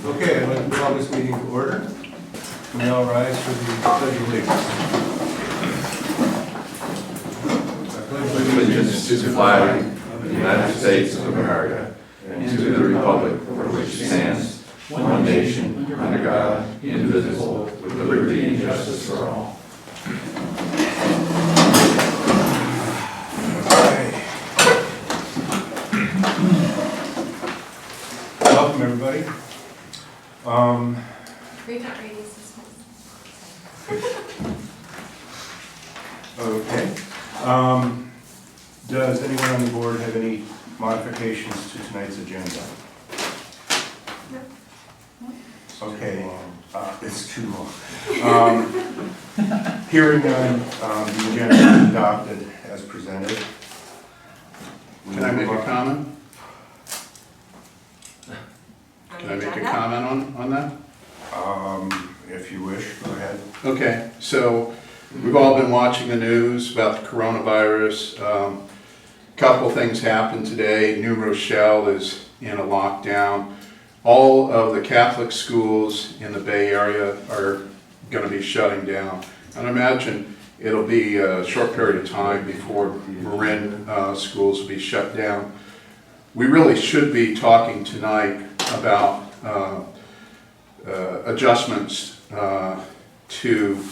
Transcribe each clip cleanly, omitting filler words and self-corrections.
Okay, I'd like to call this meeting to order. We now rise for the pledge of allegiance. Allegiance to the flag of the United States of America and to the republic for which it stands, one nation, under God, indivisible, with liberty and justice for all. Welcome, everybody. Recount ratings Okay. Does anyone on the board have any modifications to tonight's agenda? Okay, it's too long. Hearing none, the agenda is adopted as presented. Can I make a comment? Can I make a comment on that? If you wish, go ahead. Okay, so we've all been watching the news about the coronavirus. Couple things happened today. New Rochelle is in a lockdown. All of the Catholic schools in the Bay Area are going to be shutting down. And I imagine it'll be a short period of time before Marin schools will be shut down. We really should be talking tonight about adjustments to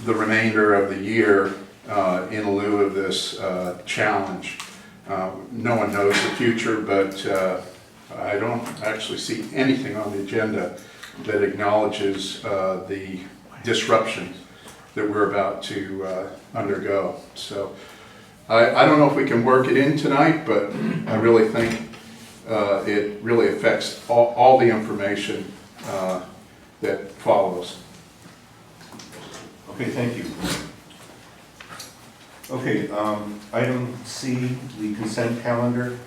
the remainder of the year in lieu of this challenge. No one knows the future, but I don't actually see anything on the agenda that acknowledges the disruption that we're about to undergo. So I don't know if we can work it in tonight, but I really think it really affects all the information that follows. Okay, thank you. Okay, item C, the consent calendar.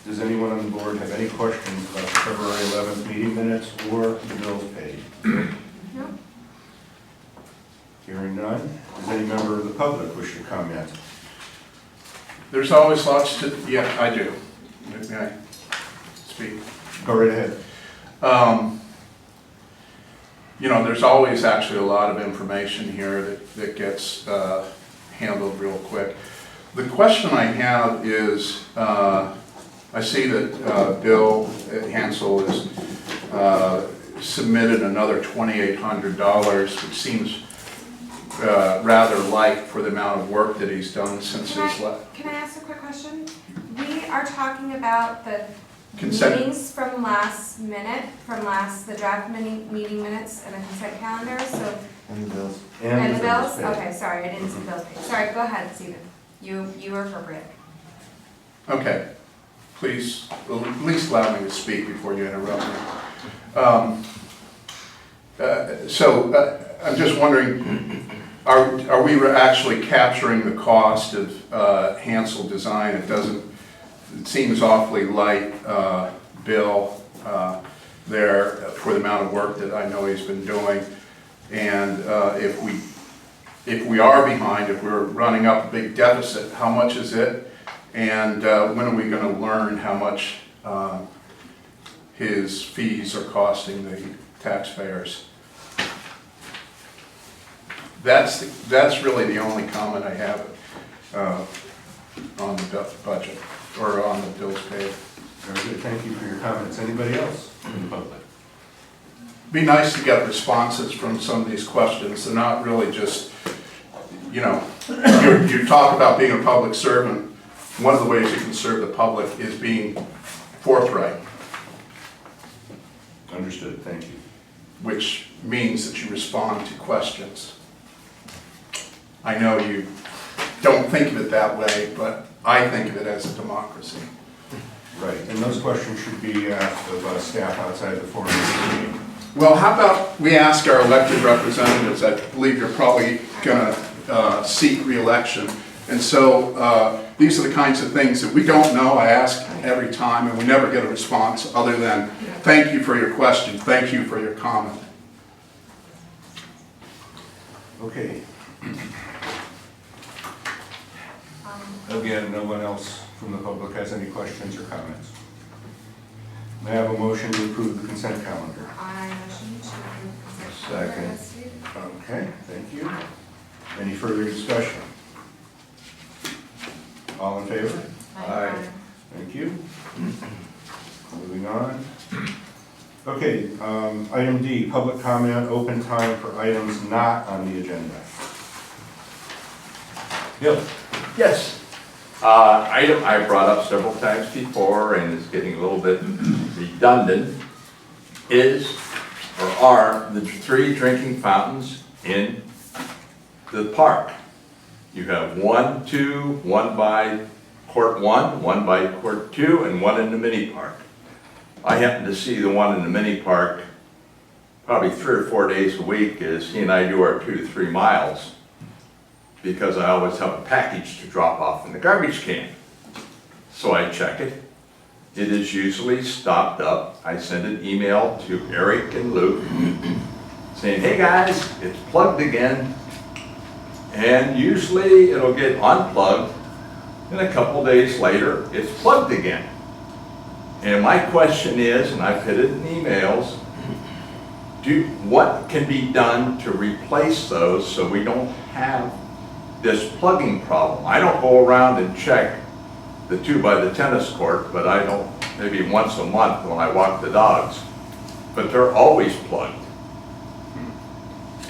Does anyone on the board have any questions about the February 11th meeting minutes or the bills paid? No. Hearing none. Does any member of the public wish to comment? There's always lots to, yeah, I do. May I speak? Go right ahead. You know, there's always actually a lot of information here that gets handled real quick. The question I have is, I see that Bill Hansel has submitted another $2,800, which seems rather light for the amount of work that he's done since his last. Can I ask a quick question? We are talking about the Consent. meetings from last minute, the draft meeting minutes and the consent calendar, so. And the bills. And the bills? paid. Okay, sorry, I didn't see bills paid. Sorry, go ahead, Stephen. You were appropriate. Okay, please, at least allow me to speak before you interrupt me. I'm just wondering, are we actually capturing the cost of Hansel Design? It seems awfully light, bill there for the amount of work that I know he's been doing. And if we are behind, if we're running up a big deficit, how much is it? And when are we going to learn how much his fees are costing the taxpayers? That's really the only comment I have on the budget, or on the bills paid. Very good, thank you for your comments. Anybody else in the public? Be nice to get responses from some of these questions. They're not really just, you know, you talk about being a public servant. One of the ways you can serve the public is being forthright. Understood, thank you. Which means that you respond to questions. I know you don't think of it that way, but I think of it as a democracy. Right, and those questions should be asked of staff outside the forum of the meeting. Well, how about we ask our elected representatives? I believe you're probably going to seek re-election. And so these are the kinds of things that we don't know. I ask every time and we never get a response other than, thank you for your question, thank you for your comment. Okay. Again, no one else from the public has any questions or comments. May I have a motion to approve the consent calendar? I motion to approve the consent calendar Second. as stated. Okay, thank you. Any further discussion? All in favor? Aye. Thank you. Moving on. Okay, item D, public comment, open time for items not on the agenda. Bill? Yes. Item I brought up several times before and is getting a little bit redundant is, or are, the 3 drinking fountains in the park. You have 1, 2, one by Court 1, one by Court 2, and one in the mini park. I happen to see the one in the mini park probably 3 or 4 days a week as he and I do our 2 to 3 miles, because I always have a package to drop off in the garbage can. So I check it. It is usually stopped up. I send an email to Eric and Luke saying, hey guys, it's plugged again. And usually it'll get unplugged, and a couple days later, it's plugged again. And my question is, and I've hit it in emails, what can be done to replace those so we don't have this plugging problem? I don't go around and check the 2 by the tennis court, but I don't, maybe once a month when I walk the dogs. But they're always plugged.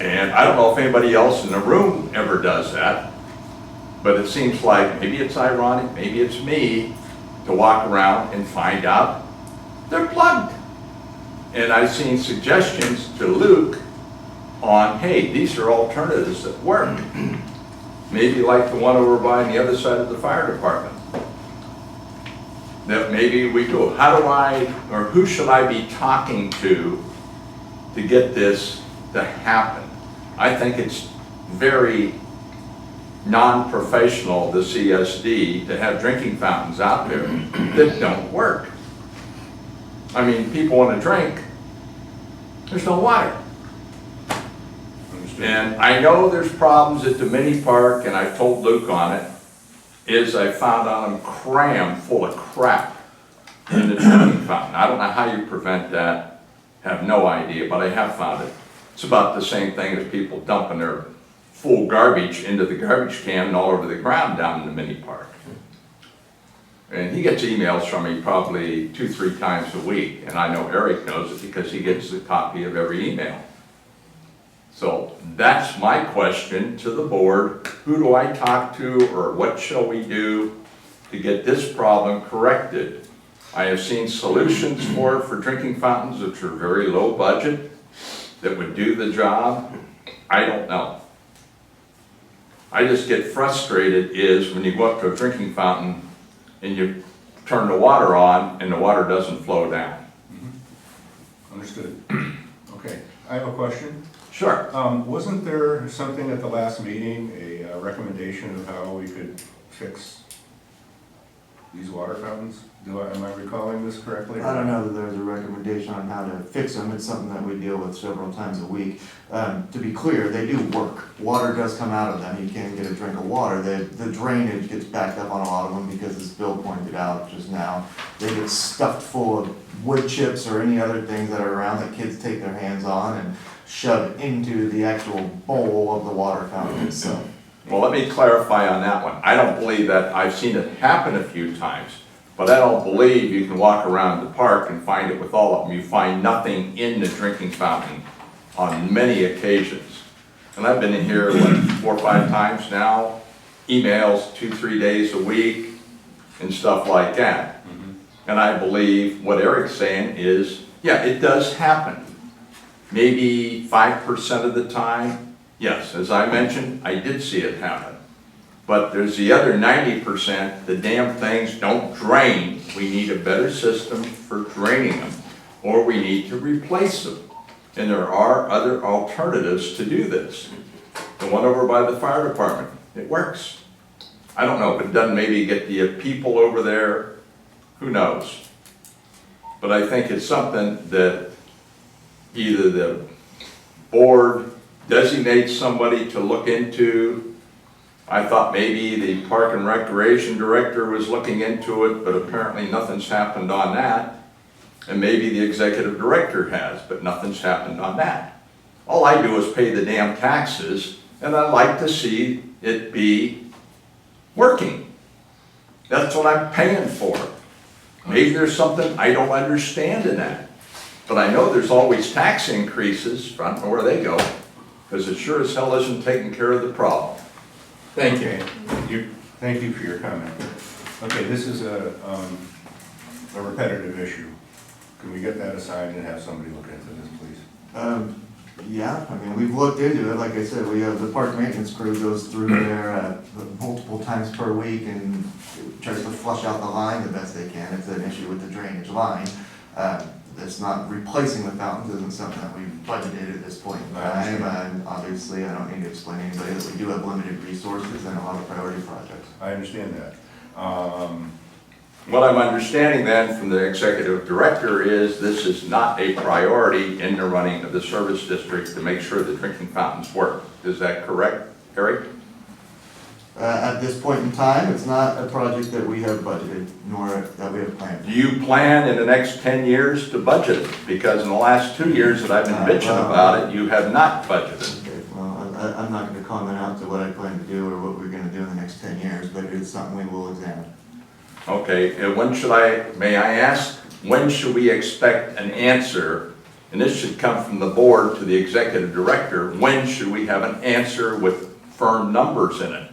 And I don't know if anybody else in the room ever does that, but it seems like maybe it's ironic, maybe it's me, to walk around and find out they're plugged. And I've seen suggestions to Luke on, hey, these are alternatives that work. Maybe like the one over by the other side of the fire department. That maybe we go, how do I, or who should I be talking to get this to happen? I think it's very non-professional, the CSD, to have drinking fountains out there that don't work. I mean, people want to drink, there's no water. Understood. And I know there's problems at the mini park, and I've told Luke on it, is I found out I'm crammed full of crap in the drinking fountain. I don't know how you prevent that, have no idea, but I have found it. It's about the same thing as people dumping their full garbage into the garbage can and all over the ground down in the mini park. And he gets emails from me probably 2-3 times a week, and I know Eric knows it because he gets a copy of every email. So that's my question to the board. Who do I talk to, or what shall we do to get this problem corrected? I have seen solutions for drinking fountains which are very low budget that would do the job. I don't know. I just get frustrated is when you go up to a drinking fountain and you turn the water on and the water doesn't flow down. Understood. Okay, I have a question. Sure. Wasn't there something at the last meeting, a recommendation of how we could fix these water fountains? Am I recalling this correctly? I don't know that there's a recommendation on how to fix them. It's something that we deal with several times a week. To be clear, they do work. Water does come out of them. You can't get a drink of water. The drainage gets backed up on a lot of them because, as Bill pointed out just now, they get stuffed full of wood chips or any other things that are around that kids take their hands on and shove into the actual bowl of the water fountain itself. Well, let me clarify on that one. I don't believe that. I've seen it happen a few times, but I don't believe you can walk around the park and find it with all of them. You find nothing in the drinking fountain on many occasions. And I've been in here, 4 or 5 times now, emails 2-3 days a week and stuff like that. And I believe what Eric's saying is, yeah, it does happen. Maybe 5% of the time, yes, as I mentioned, I did see it happen. But there's the other 90%, the damn things don't drain. We need a better system for draining them, or we need to replace them. And there are other alternatives to do this. The one over by the fire department, it works. I don't know if it doesn't maybe get the people over there, who knows? But I think it's something that either the board designates somebody to look into. I thought maybe the Park and Recreation Director was looking into it, but apparently nothing's happened on that. And maybe the executive director has, but nothing's happened on that. All I do is pay the damn taxes, and I like to see it be working. That's what I'm paying for. Maybe there's something I don't understand in that. But I know there's always tax increases, I don't know where they go, because it sure as hell isn't taking care of the problem. Thank you. Okay. Thank you for your comment. Okay, this is a repetitive issue. Can we get that assigned and have somebody look into this, please? Yeah, I mean, we've looked into it, like I said, we have the park maintenance crew goes through there multiple times per week and tries to flush out the line the best they can. It's an issue with the drainage line. It's not replacing the fountains, isn't something that we've budgeted at this point in time. And obviously, I don't need to explain to anybody that we do have limited resources and a lot of priority projects. I understand that. What I'm understanding then from the executive director is this is not a priority in the running of the service district to make sure the drinking fountains work. Is that correct, Eric? At this point in time, it's not a project that we have budgeted, nor that we have planned. Do you plan in the next 10 years to budget it? Because in the last 2 years that I've been bitching about it, you have not budgeted. Okay, well, I'm not going to comment out to what I plan to do or what we're going to do in the next 10 years, but it is something we will examine. Okay, and may I ask, when should we expect an answer? And this should come from the board to the executive director. When should we have an answer with firm numbers in it?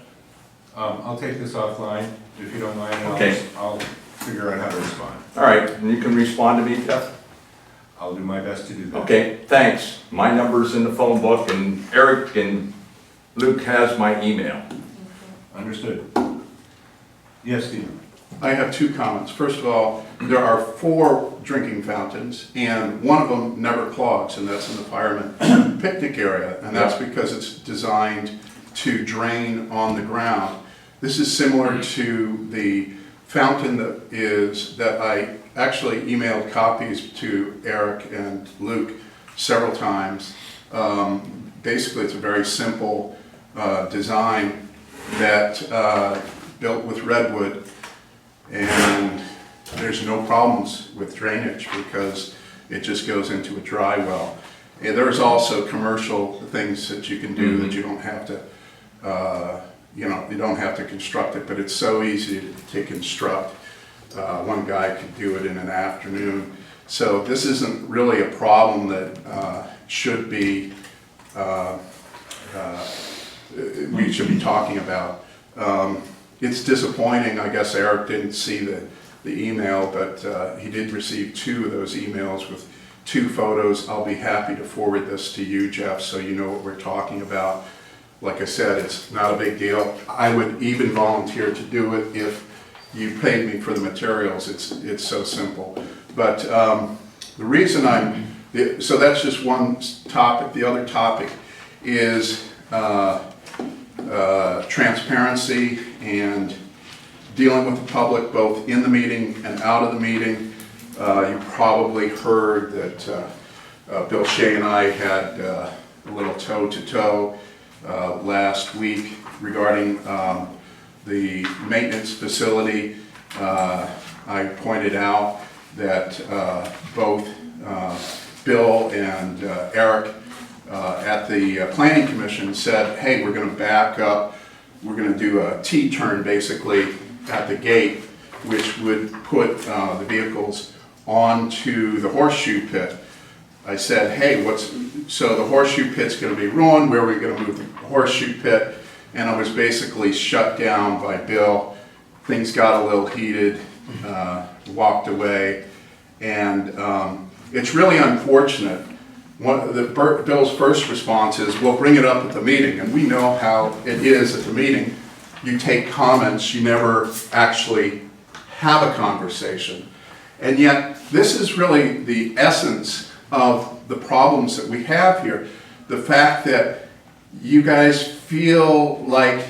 I'll take this offline, if you don't mind, and Okay. I'll figure out how to respond. All right, and you can respond to me, Jeff? I'll do my best to do that. Okay, thanks. My number's in the phone book, and Eric and Luke has my email. Understood. Yes, Stephen? I have two comments. First of all, there are 4 drinking fountains, and one of them never clogs, and that's in the fireman picnic area, and that's because it's designed to drain on the ground. This is similar to the fountain that I actually emailed copies to Eric and Luke several times. Basically, it's a very simple design that built with redwood, and there's no problems with drainage because it just goes into a dry well. And there's also commercial things that you can do that you don't have to, you don't have to construct it, but it's so easy to construct. One guy could do it in an afternoon. So this isn't really a problem that should be, we should be talking about. It's disappointing. I guess Eric didn't see the email, but he did receive 2 of those emails with 2 photos. I'll be happy to forward this to you, Jeff, so you know what we're talking about. Like I said, it's not a big deal. I would even volunteer to do it if you paid me for the materials. It's so simple. But the reason so that's just one topic. The other topic is transparency and dealing with the public both in the meeting and out of the meeting. You probably heard that Bill Shea and I had a little toe-to-toe last week regarding the maintenance facility. I pointed out that both Bill and Eric at the Planning Commission said, hey, we're going to back up, we're going to do a T-turn basically at the gate, which would put the vehicles onto the horseshoe pit. I said, hey, so the horseshoe pit's going to be ruined, where are we going to move the horseshoe pit? And I was basically shut down by Bill. Things got a little heated, walked away, and it's really unfortunate. Bill's first response is, we'll bring it up at the meeting, and we know how it is at the meeting. You take comments, you never actually have a conversation. And yet, this is really the essence of the problems that we have here. The fact that you guys feel like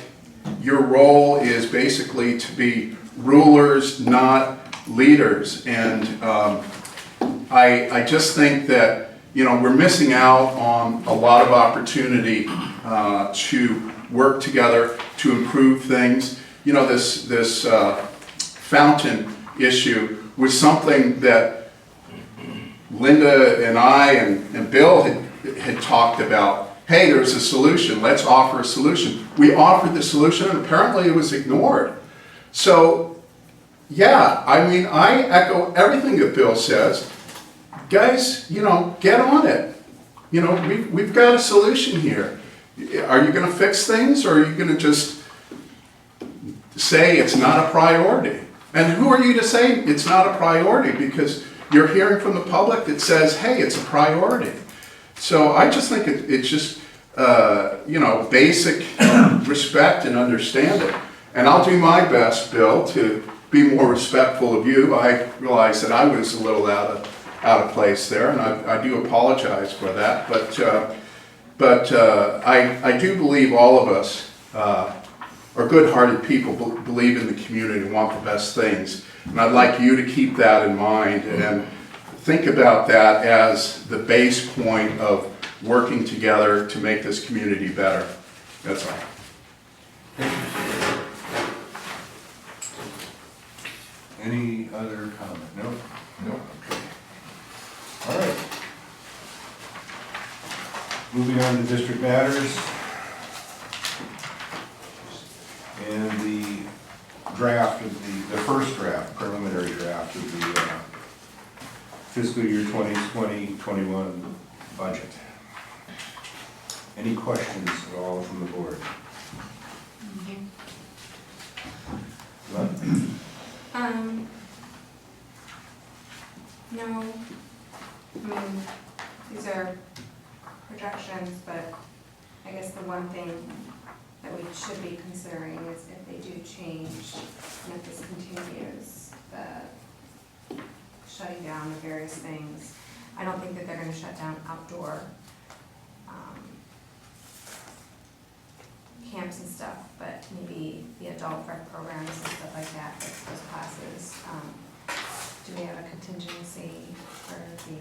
your role is basically to be rulers, not leaders. And I just think that, we're missing out on a lot of opportunity to work together to improve things. This fountain issue was something that Linda and I and Bill had talked about, hey, there's a solution, let's offer a solution. We offered the solution and apparently it was ignored. So, yeah, I mean, I echo everything that Bill says. Guys, you know, get on it. You know, we've got a solution here. Are you gonna fix things, or are you gonna just say it's not a priority? And who are you to say it's not a priority? Because you're hearing from the public that says, hey, it's a priority. So I just think it's just, you know, basic respect and understanding. And I'll do my best, Bill, to be more respectful of you. I realize that I was a little out of place there, and I do apologize for that. But I do believe all of us are good-hearted people, believe in the community, and want the best things. And I'd like you to keep that in mind and think about that as the base point of working together to make this community better. That's all. Any other comment? No? No? Okay. All right. Moving on to district matters. And the draft of the first draft, preliminary draft of the fiscal year 2020-21 budget. Any questions at all from the board? None? No, I mean, these are projections, but I guess the one thing that we should be considering is if they do change, and if this continues, the shutting down of various things. I don't think that they're gonna shut down outdoor camps and stuff, but maybe the adult rec programs and stuff like that, those classes. Do we have a contingency for the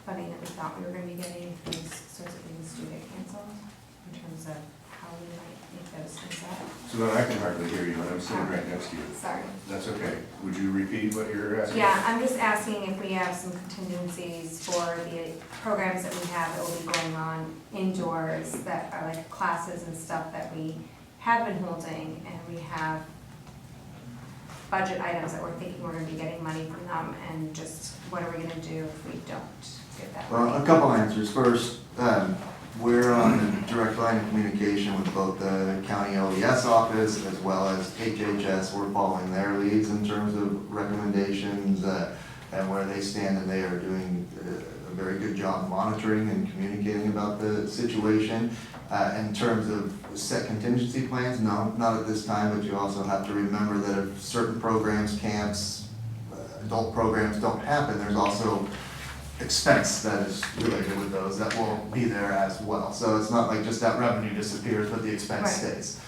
funding that we thought we were gonna be getting if these sorts of things do get canceled, in terms of how we might make those things up? So then I can hardly hear you, and I'm sitting right next to you. Sorry. That's okay. Would you repeat what you're asking? Yeah, I'm just asking if we have some contingencies for the programs that we have that will be going on indoors, that are like classes and stuff that we have been holding, and we have budget items that we're thinking we're gonna be getting money from them, and just what are we gonna do if we don't get that money? Well, a couple answers. First, we're on a direct line of communication with both the county LES office as well as HHS. We're following their leads in terms of recommendations and where they stand, and they are doing a very good job monitoring and communicating about the situation. In terms of set contingency plans, no, not at this time, but you also have to remember that if certain programs, camps, adult programs don't happen, there's also expense that is related with those that will be there as well. So it's not like just that revenue disappears, but the expense Right. stays.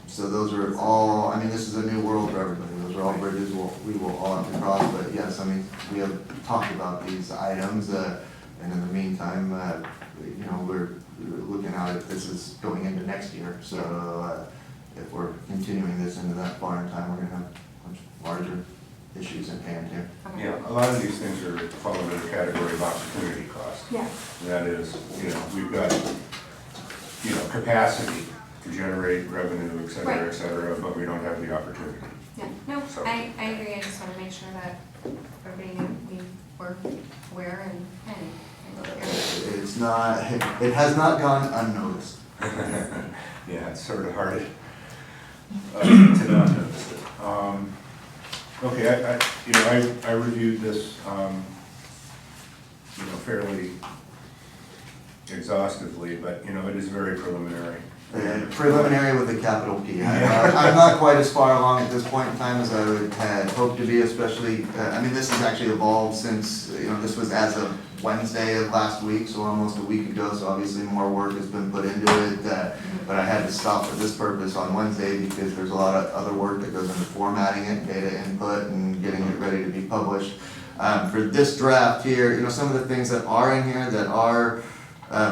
So those are all, I mean, this is a new world for everybody. Those are all bridges we will all have to cross, but yes, I mean, we have talked about these items, and in the meantime, you know, we're looking at it, this is going into next year. So if we're continuing this into that far in time, we're gonna have much larger issues in hand here. Okay. Yeah, a lot of these things are fall under the category of opportunity cost. Yeah, And that is, you know, we've got, you know, capacity to generate revenue, et cetera, but we don't have the opportunity. yeah, no, So- I agree, I just wanna make sure that everybody knew we were aware and It's not, it has not gone unnoticed. Yeah, it's sort of hard to not notice it. Okay, I reviewed this, you know, fairly exhaustively, but, you know, it is very preliminary. Preliminary with a capital P. I'm not quite as far along at this point in time as I had hoped to be, especially, I mean, this has actually evolved since, you know, this was as of Wednesday of last week, so almost a week ago, so obviously more work has been put into it, but I had to stop for this purpose on Wednesday because there's a lot of other work that goes into formatting it, data input, and getting it ready to be published. For this draft here, you know, some of the things that are in here that are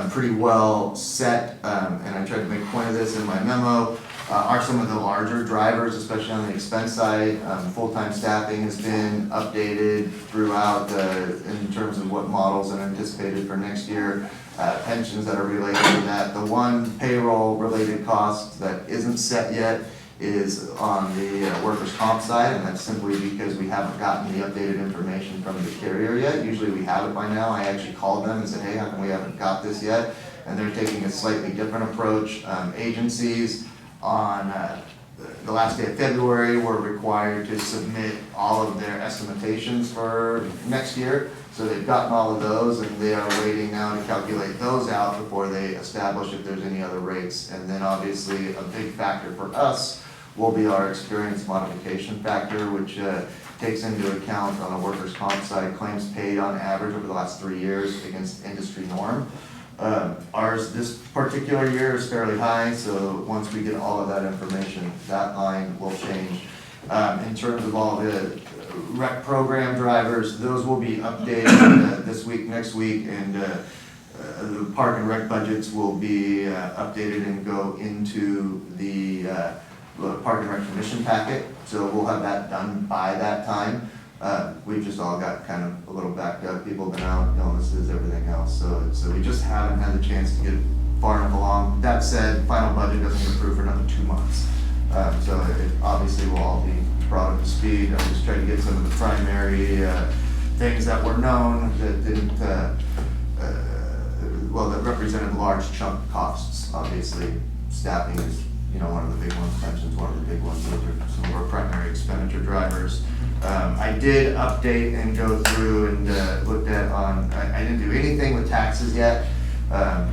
pretty well set, and I tried to make a point of this in my memo, are some of the larger drivers, especially on the expense side. Full-time staffing has been updated throughout in terms of what models are anticipated for next year. Pensions that are related to that. The one payroll-related cost that isn't set yet is on the workers' comp side, and that's simply because we haven't gotten the updated information from the carrier yet. Usually we have it by now. I actually called them and said, hey, how come we haven't got this yet? And they're taking a slightly different approach. Agencies on the last day of February were required to submit all of their estimations for next year. So they've gotten all of those, and they are waiting now to calculate those out before they establish if there's any other rates. And then obviously a big factor for us will be our experience modification factor, which takes into account on the workers' comp side claims paid on average over the last 3 years against industry norm. Ours this particular year is fairly high, so once we get all of that information, that line will change. In terms of all the rec program drivers, those will be updated this week, next week, and the park and rec budgets will be updated and go into the park and rec commission packet, so we'll have that done by that time. We've just all got kind of a little backed up, people have been out, illnesses, everything else, so we just haven't had the chance to get far enough along. That said, final budget doesn't get approved for another 2 months, so it obviously will all be brought up to speed. I just tried to get some of the primary things that were known that didn't, well, that represented large chunk costs. Obviously, staffing is, one of the big ones, pensions one of the big ones. Those are some of our primary expenditure drivers. I did update and go through and looked at I didn't do anything with taxes yet,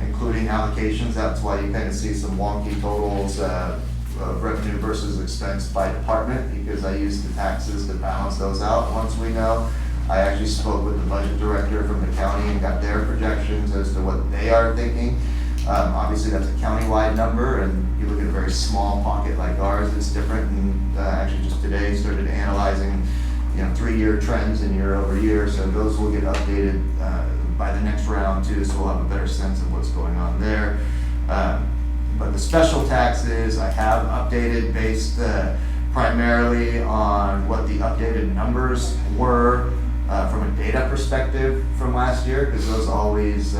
including allocations. That's why you kind of see some wonky totals of revenue versus expense by department, because I used the taxes to balance those out. Once we know, I actually spoke with the budget director from the county and got their projections as to what they are thinking. Obviously that's a countywide number, and you look at a very small pocket like ours, it's different. And actually just today started analyzing 3-year trends and year over year, so those will get updated by the next round too, so we'll have a better sense of what's going on there. But the special taxes I have updated based primarily on what the updated numbers were from a data perspective from last year, because those always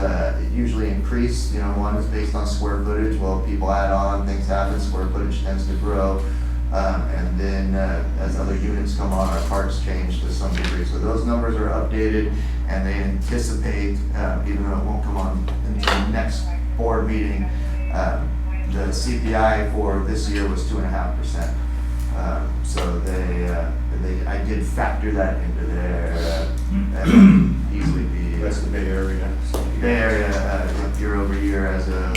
usually increase. One is based on square footage. Well, people add on, things happen, square footage tends to grow. And then as other units come on, our parks change to some degree. So those numbers are updated, and they anticipate, even though it won't come on until the next board meeting, the CPI for this year was 2.5%. So I did factor that into there. Easily be. That's the Bay Area. Bay Area year over year as of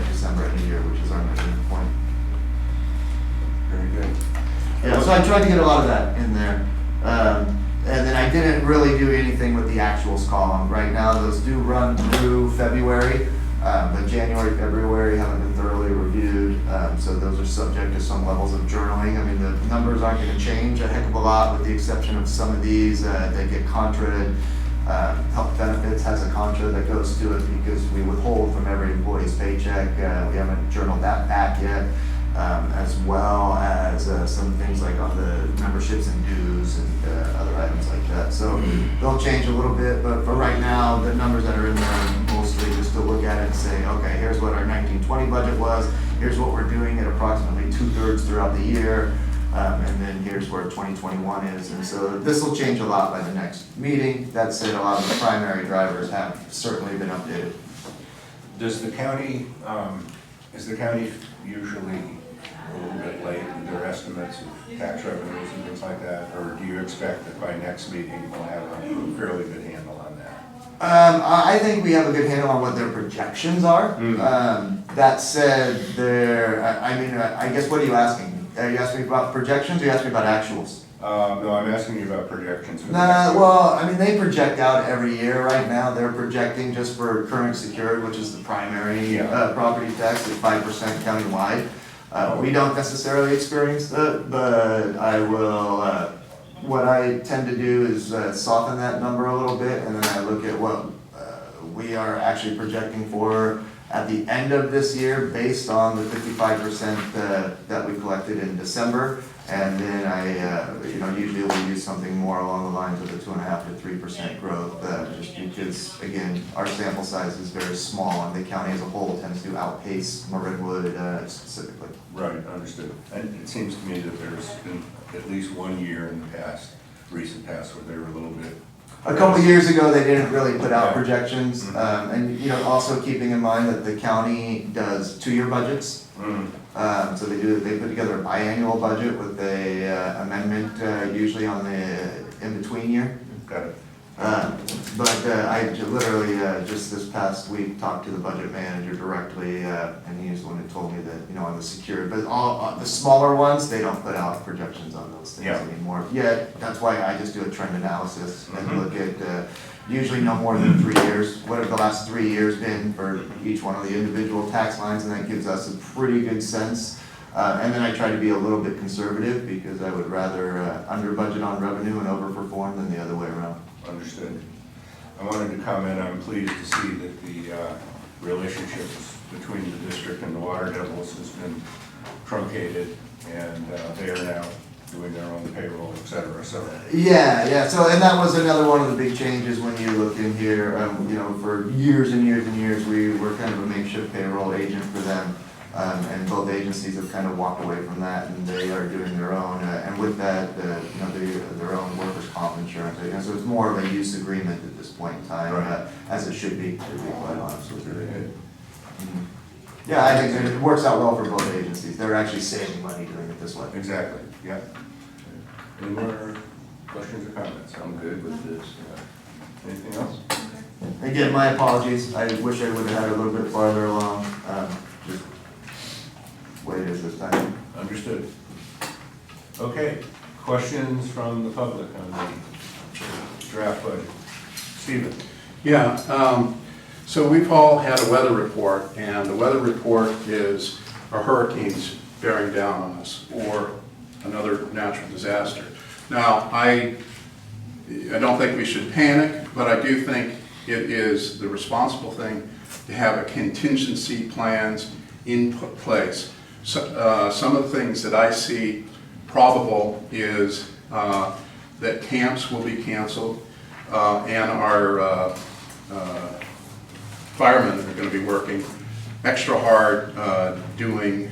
December of the year, which is our measurement point. Very good. Yeah, so I tried to get a lot of that in there. And then I didn't really do anything with the actuals column. Right now, those do run through February, but January, February haven't been thoroughly reviewed. So those are subject to some levels of journaling. I mean, the numbers aren't going to change a heck of a lot, with the exception of some of these that get contraed. Health benefits has a contra that goes to it because we withhold from every employee's paycheck. We haven't journaled that back yet. As well as some things like on the memberships and dues and other items like that. So they'll change a little bit, but for right now, the numbers that are in there mostly just to look at it and say, okay, here's what our 1920 budget was, here's what we're doing at approximately 2/3 throughout the year, and then here's where 2021 is. And so this will change a lot by the next meeting. That said, a lot of the primary drivers have certainly been updated. Does the county, is the county usually a little bit late in their estimates of tax revenues and things like that, or do you expect that by next meeting we'll have a fairly good handle on that? I think we have a good handle on what their projections are. That said, I guess, what are you asking me? Are you asking me about projections, or are you asking me about actuals? No, I'm asking you about projections. For the next year. Well, I mean, they project out every year. Right now, they're projecting just for current secured, which is the primary property tax, at 5% countywide. We don't necessarily experience that, but I will, what I tend to do is soften that number a little bit, and then I look at what we are actually projecting for, at the end of this year, based on the 55% that we collected in December. And then usually we'll use something more along the lines of the 2.5 to 3% growth, just because, again, our sample size is very small, and the county as a whole tends to outpace Marinwood specifically. Right, understood. And it seems to me that there's been at least 1 year in the past, recent past, where they were a little bit. A couple of years ago, they didn't really put out projections, and also keeping in mind that the county does 2-year budgets. So they put together a biannual budget with a amendment usually on the in-between year. Got it. But I literally just this past week talked to the budget manager directly, and he's the one who told me that, on the secured, but all the smaller ones, they don't put out projections on those things anymore. Yeah, that's why I just do a trend analysis and look at usually no more than 3 years. What have the last 3 years been for each one of the individual tax lines, and that gives us a pretty good sense. And then I try to be a little bit conservative, because I would rather under budget on revenue and overperform than the other way around. Understood. I wanted to comment, I'm pleased to see that the relationship between the district and the Water Devils has been truncated, and they are now doing their own payroll, et cetera, so. Yeah, so, and that was another one of the big changes when you look in here, for years and years and years, we were kind of a makeshift payroll agent for them. And both agencies have kind of walked away from that, and they are doing their own, and with that, their own workers' comp insurance. So it's more of a use agreement at this point in time, Right. as it should be quite honest with you. Yeah, I think it works out well for both agencies. They're actually saving money doing it this way. Exactly, yeah. Any more questions or comments? I'm good with this. Anything else? Again, my apologies. I wish I would have had a little bit farther along. Just the way it is this time. Understood. Okay, questions from the public on the draft budget? Stephen? Yeah, so we've all had a weather report, and the weather report is a hurricane's bearing down on us, or another natural disaster. Now, I don't think we should panic, but I do think it is the responsible thing to have a contingency plans in place. So, some of the things that I see probable is that camps will be canceled, and our firemen are going to be working extra hard doing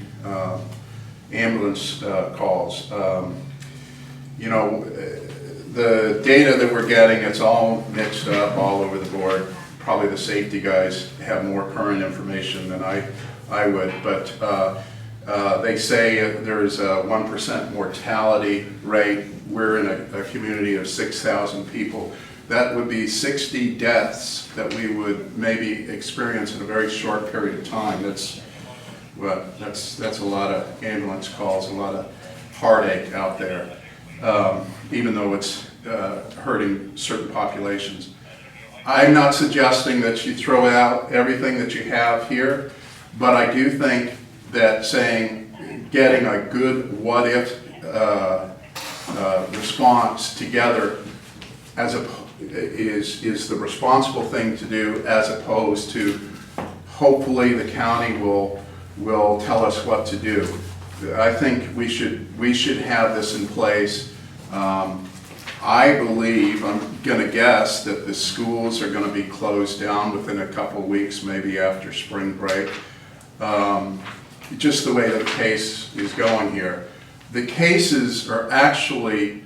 ambulance calls. The data that we're getting, it's all mixed up all over the board. Probably the safety guys have more current information than I would, but they say there's a 1% mortality rate. We're in a community of 6,000 people. That would be 60 deaths that we would maybe experience in a very short period of time. That's a lot of ambulance calls, a lot of heartache out there, even though it's hurting certain populations. I'm not suggesting that you throw out everything that you have here, but I do think that getting a good what-if response together is the responsible thing to do, as opposed to hopefully the county will tell us what to do. I think we should have this in place. I believe, I'm going to guess, that the schools are going to be closed down within a couple of weeks, maybe after spring break. Just the way the case is going here. The cases are actually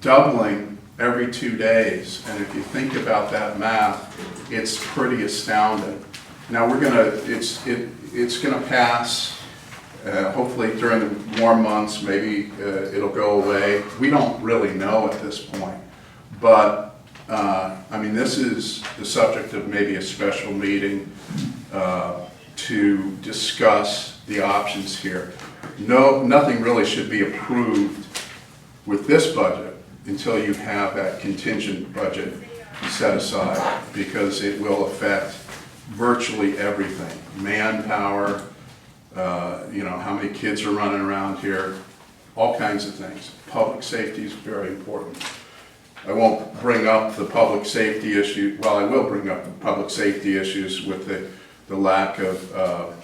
doubling every 2 days, and if you think about that math, it's pretty astounding. Now it's gonna pass, hopefully during the warm months, maybe it'll go away. We don't really know at this point, but I mean, this is the subject of maybe a special meeting to discuss the options here. Nothing really should be approved with this budget until you have that contingent budget set aside, because it will affect virtually everything. Manpower, how many kids are running around here, all kinds of things. Public safety is very important. I won't bring up the public safety issue, well, I will bring up the public safety issues with the lack of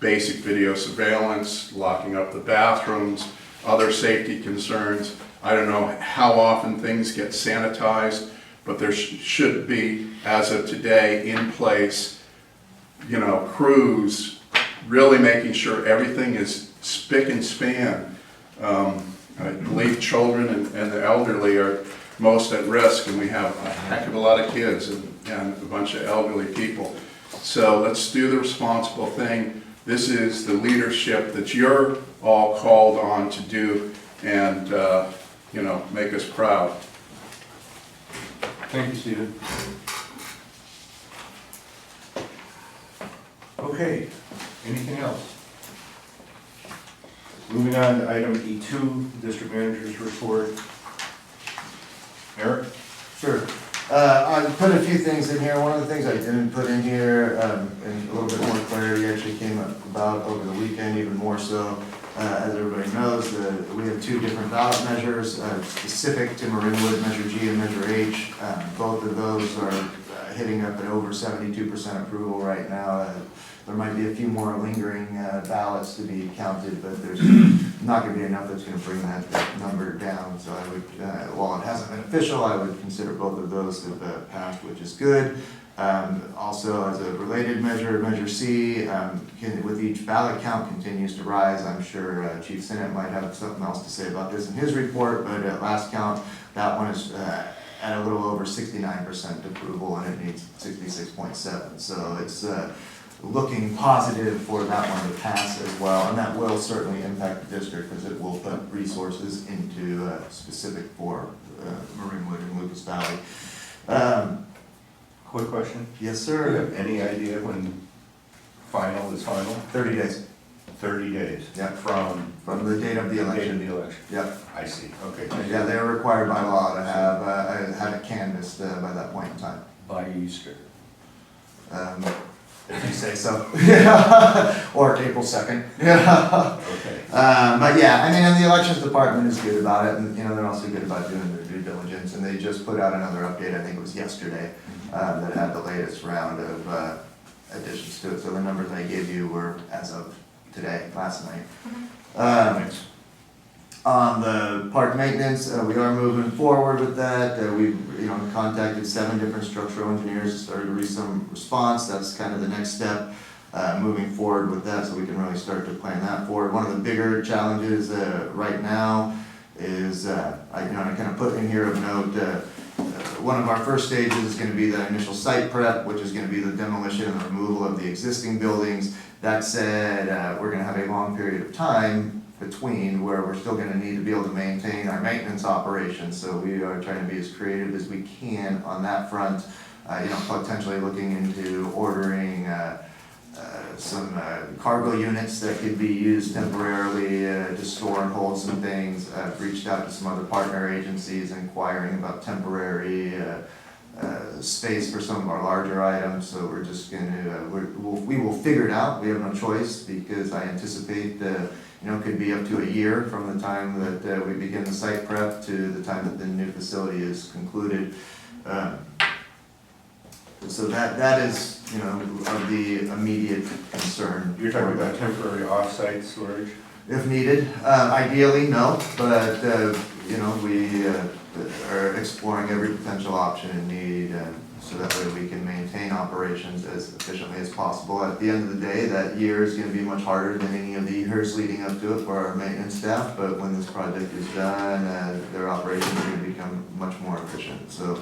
basic video surveillance, locking up the bathrooms, other safety concerns. I don't know how often things get sanitized, but there should be, as of today, in place, you know, crews really making sure everything is spick and span. I believe children and the elderly are most at risk, and we have a heck of a lot of kids and a bunch of elderly people. So let's do the responsible thing. This is the leadership that you're all called on to do, and you know, make us proud. Thank you, Stephen. Okay, anything else? Moving on to item E2, District Manager's Report. Eric? Sure. I put a few things in here. One of the things I didn't put in here, and a little bit more clarity actually came about over the weekend, even more so. As everybody knows, we have two different ballot measures specific to Marinwood, Measure G and Measure H. Both of those are hitting up at over 72% approval right now. There might be a few more lingering ballots to be counted, but there's not going to be enough that's going to bring that number down. So I would, while it hasn't been official, I would consider both of those to have passed, which is good. Also, as a related measure, Measure C, with each ballot count continues to rise. I'm sure Chief Sinnott might have something else to say about this in his report, but at last count, that one is at a little over 69% approval, and it needs 66.7. So it's looking positive for that one to pass as well, and that will certainly impact the district because it will put resources into specific for Marinwood and Lucas Valley. Quick question. Yes, Do you sir. have any idea when final is final? 30 days 30 days? Yeah. From from the date of the the date of election. the election? Yep. I see, okay. Yeah, they're required by law to have it canvassed by that point in time. By Easter. If you say so. Yeah. Or April 2nd. Yeah. Okay. But yeah, I mean, and the elections department is good about it, and, you know, they're also good about doing their due diligence, and they just put out another update, I think it was yesterday, that had the latest round of additions to it, so the numbers I gave you were as of today, last night. Thanks. On the park maintenance, we are moving forward with that. We've, you know, contacted 7 different structural engineers, started to reach some response. That's kind of the next step, moving forward with that, so we can really start to plan that forward. One of the bigger challenges right now is, I kind of put in here of note, one of our first stages is going to be the initial site prep, which is going to be the demolition and removal of the existing buildings. That said, we're going to have a long period of time between where we're still going to need to be able to maintain our maintenance operations. So we are trying to be as creative as we can on that front. You know, potentially looking into ordering some cargo units that could be used temporarily to store and hold some things. I've reached out to some other partner agencies inquiring about temporary space for some of our larger items. So we're just going to, we will figure it out. We have no choice, because I anticipate you know, it could be up to a year from the time that we begin the site prep to the time that the new facility is concluded. So that is, you know, of the immediate concern. You're talking about temporary off-site storage? If needed, ideally, no, but, you know, we are exploring every potential option and need, so that way we can maintain operations as efficiently as possible. At the end of the day, that year is gonna be much harder than any of the years leading up to it for our maintenance staff, but when this project is done, their operations are gonna become much more efficient. So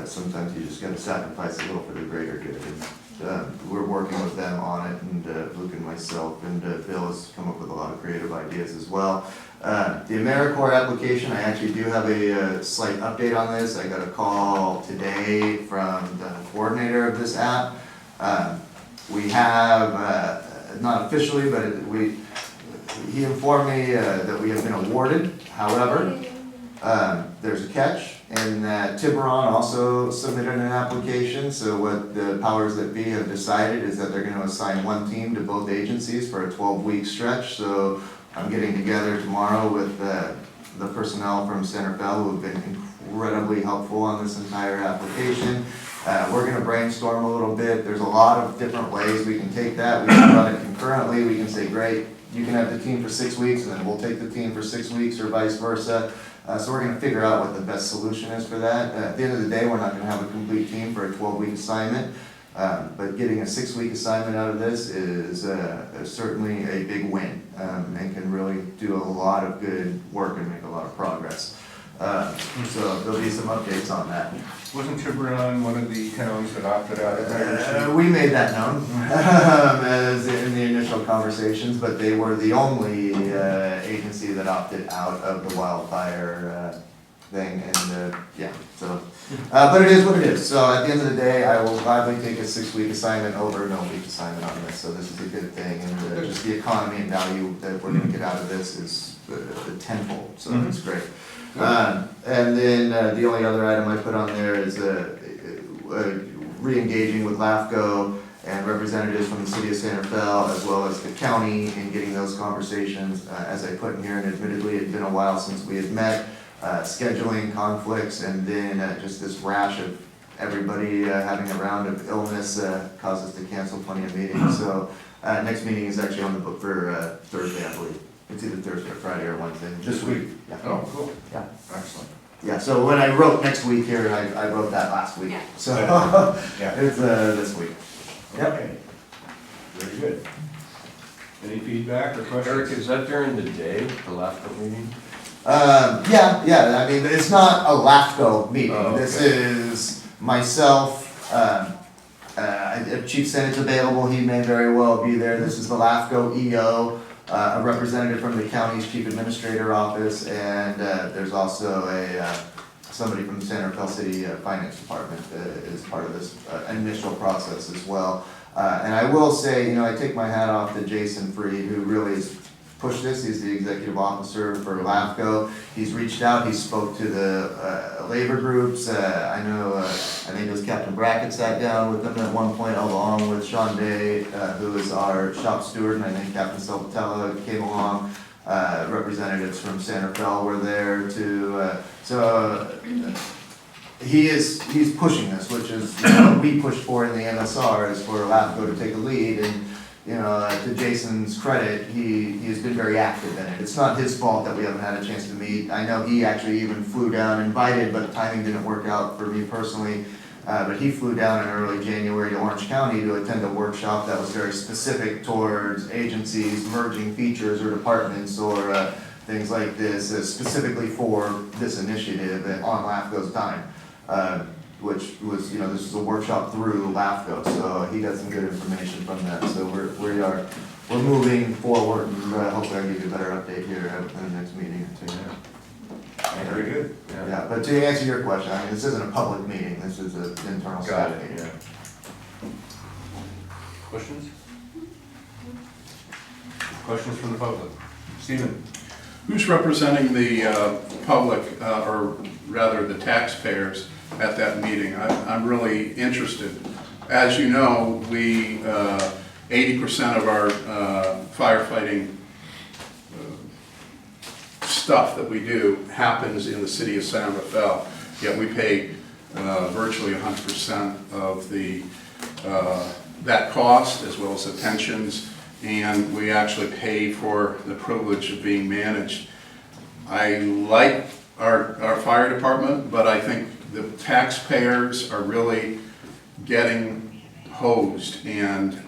sometimes you just gotta sacrifice a little for the greater good. And we're working with them on it, and Luke and myself, and Bill has come up with a lot of creative ideas as well. The AmeriCorps application, I actually do have a slight update on this. I got a call today from the coordinator of this app. We have, not officially, but he informed me that we have been awarded. However, there's a catch, and that Tiburon also submitted an application. So what the powers that be have decided is that they're going to assign one team to both agencies for a 12-week stretch. So I'm getting together tomorrow with the personnel from Center Bell, who have been incredibly helpful on this entire application. We're gonna brainstorm a little bit, there's a lot of different ways we can take that, we can run it concurrently, we can say, great, you can have the team for 6 weeks, and then we'll take the team for 6 weeks, or vice versa. So we're gonna figure out what the best solution is for that. At the end of the day, we're not gonna have a complete team for a 12-week assignment, but getting a 6-week assignment out of this is certainly a big win, and can really do a lot of good work and make a lot of progress. So there'll be some updates on that. Wasn't Tiburon one of the towns that opted out of that? We made that known as in the initial conversations, but they were the only agency that opted out of the wildfire thing, and yeah, so. But it is what it is, so at the end of the day, I will gladly take a 6-week assignment over a no-week assignment on this, so this is a good thing, and just the economy and value that we're gonna get out of this is tenfold, so that's great. And then the only other item I put on there is re-engaging with LAFCO and representatives from the city of Santa Fe, as well as the county, and getting those conversations, as I put in here, and admittedly, it's been a while since we had met, scheduling conflicts, and then just this rash of everybody having a round of illness caused us to cancel plenty of meetings. So next meeting is actually on the book for Thursday, I believe. It's either Thursday or Friday or Wednesday. This week? Yeah. Oh, cool. Yeah. Excellent. Yeah, so when I wrote next week here, I wrote that last week. Yeah. So Yeah. it's this week. Yep. Okay. Very good. Any feedback or questions? Eric, is that during the day, the LAFCO meeting? Yeah, I mean, it's not a LAFCO meeting. Oh, okay. This is myself, if Chief Senate's available, he may very well be there. This is the LAFCO EO, a representative from the county's chief administrator office, and there's also somebody from the Santa Fe City Finance Department is part of this initial process as well. And I will say, you know, I take my hat off to Jason Freed, who really has pushed this. He's the executive officer for LAFCO. He's reached out, he spoke to the labor groups. I know, I think it was Captain Brackett sat down with them at one point, along with Sean Day, who is our shop steward, and I think Captain Salvatella came along. Representatives from Santa Fe were there too. He's pushing this, which is, you know, what we pushed for in the MSR, is for LAFCO to take a lead, and, you know, to Jason's credit, he has been very active in it. It's not his fault that we haven't had a chance to meet. I know he actually even flew down, invited, but timing didn't work out for me personally. But he flew down in early January to Orange County to attend a workshop that was very specific towards agencies merging features or departments or things like this, specifically for this initiative on LAFCO's time. Which was, you know, this was a workshop through LAFCO, so he got some good information from that. So we're moving forward, and hopefully I'll give you a better update here at the next meeting or two. Very good. Yeah, but to answer your question, I mean, this isn't a public meeting, this is an internal Got staff it, meeting. yeah. Questions? Questions from the public? Stephen? Who's representing the public, or rather the taxpayers at that meeting? I'm really interested. As you know, 80% of our firefighting stuff that we do happens in the city of Santa Fe, yet we pay virtually 100% of that cost, as well as the pensions, and we actually pay for the privilege of being managed. I like our fire department, but I think the taxpayers are really getting hosed, and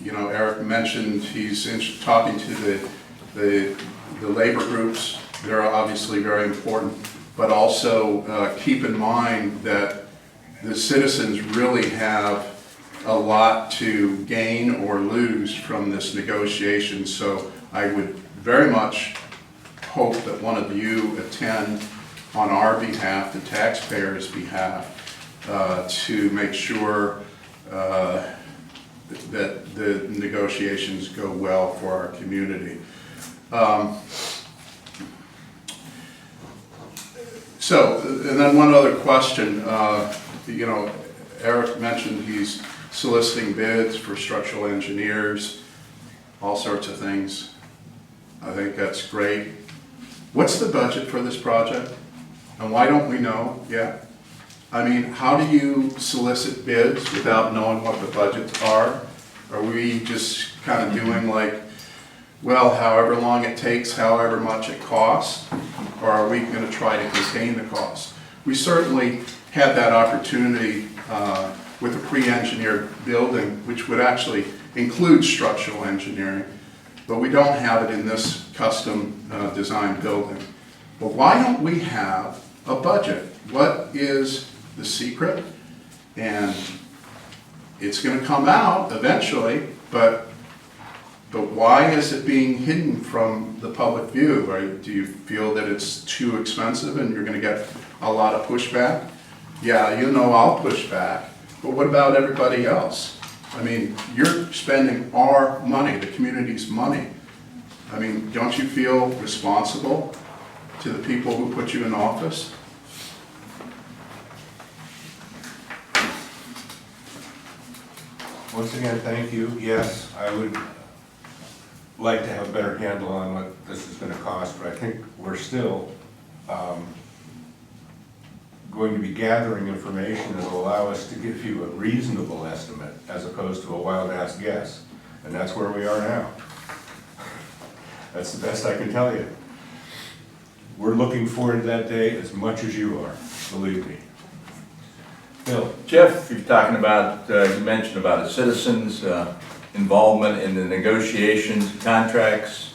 you know, Eric mentioned he's talking to the labor groups. They're obviously very important, but also keep in mind that the citizens really have a lot to gain or lose from this negotiation. So I would very much hope that one of you attend on our behalf, the taxpayers' behalf, to make sure that the negotiations go well for our community. And then one other question. You know, Eric mentioned he's soliciting bids for structural engineers, all sorts of things. I think that's great. What's the budget for this project? And why don't we know yet? I mean, how do you solicit bids without knowing what the budgets are? Are we just kind of doing like, well, however long it takes, however much it costs? Or are we going to try to contain the cost? We certainly had that opportunity with a pre-engineered building, which would actually include structural engineering, but we don't have it in this custom designed building. But why don't we have a budget? What is the secret? And it's going to come out eventually, but why is it being hidden from the public view? Right? Do you feel that it's too expensive and you're going to get a lot of pushback? Yeah, you know I'll push back, but what about everybody else? I mean, you're spending our money, the community's money. I mean, don't you feel responsible to the people who put you in office? Once again, thank you. Yes, I would like to have a better handle on what this is gonna cost, but I think we're still going to be gathering information that will allow us to give you a reasonable estimate as opposed to a wild-ass guess. And that's where we are now. That's the best I can tell you. We're looking forward to that day as much as you are, believe me. Bill? Jeff, you're talking about, you mentioned about a citizen's involvement in the negotiations, contracts.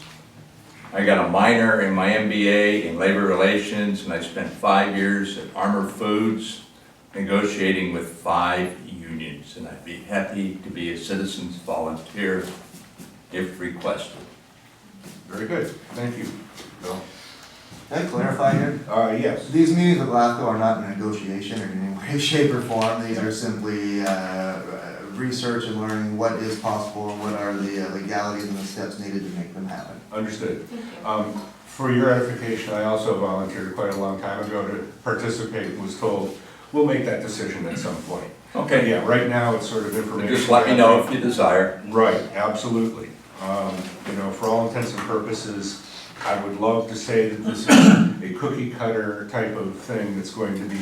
I got a minor in my MBA in labor relations, and I spent 5 years at Armor Foods negotiating with 5 unions, and I'd be happy to be a citizen's volunteer if requested. Very good, thank you. Bill? Can I clarify here? Yes. These meetings with LAFCO are not a negotiation in any way, shape, or form. These are simply research and learning what is possible and what are the legalities and the steps needed to make them happen. Understood. Thank you. For your edification, I also volunteered quite a long time ago to participate and was told, we'll make that decision at some point. Okay. Yeah, right now it's sort of information. Just let me know if you desire. Right, absolutely. You know, for all intents and purposes, I would love to say that this is a cookie cutter type of thing that's going to be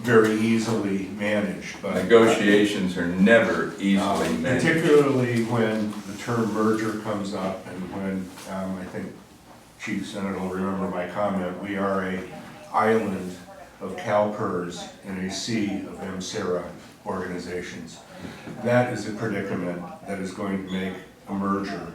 very easily managed, but. Negotiations are never easily managed. Particularly when the term merger comes up and when, I think Chief Senate will remember my comment, we are a island of CalPERS in a sea of MSERA organizations. That is a predicament that is going to make a merger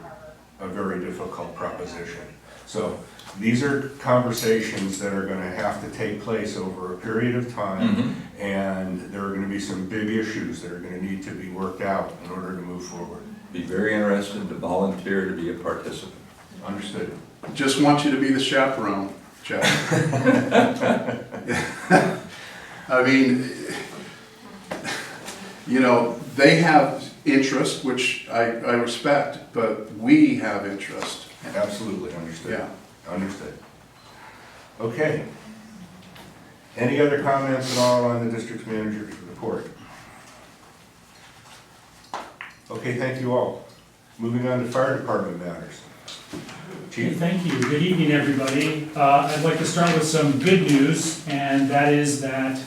a very difficult proposition. So these are conversations that are gonna have to take place over a period of time, and there are gonna be some big issues that are gonna need to be worked out in order to move forward. Be very interested to volunteer to be a participant. Understood. Just want you to be the chaperone, Jeff. I mean, you know, they have interest, which I respect, but we have interest. Absolutely, understood. Yeah. Understood. Okay. Any other comments at all on the district manager's report? Okay, thank you all. Moving on to fire department matters. Okay, Chief? thank you. Good evening, everybody. I'd like to start with some good news, and that is that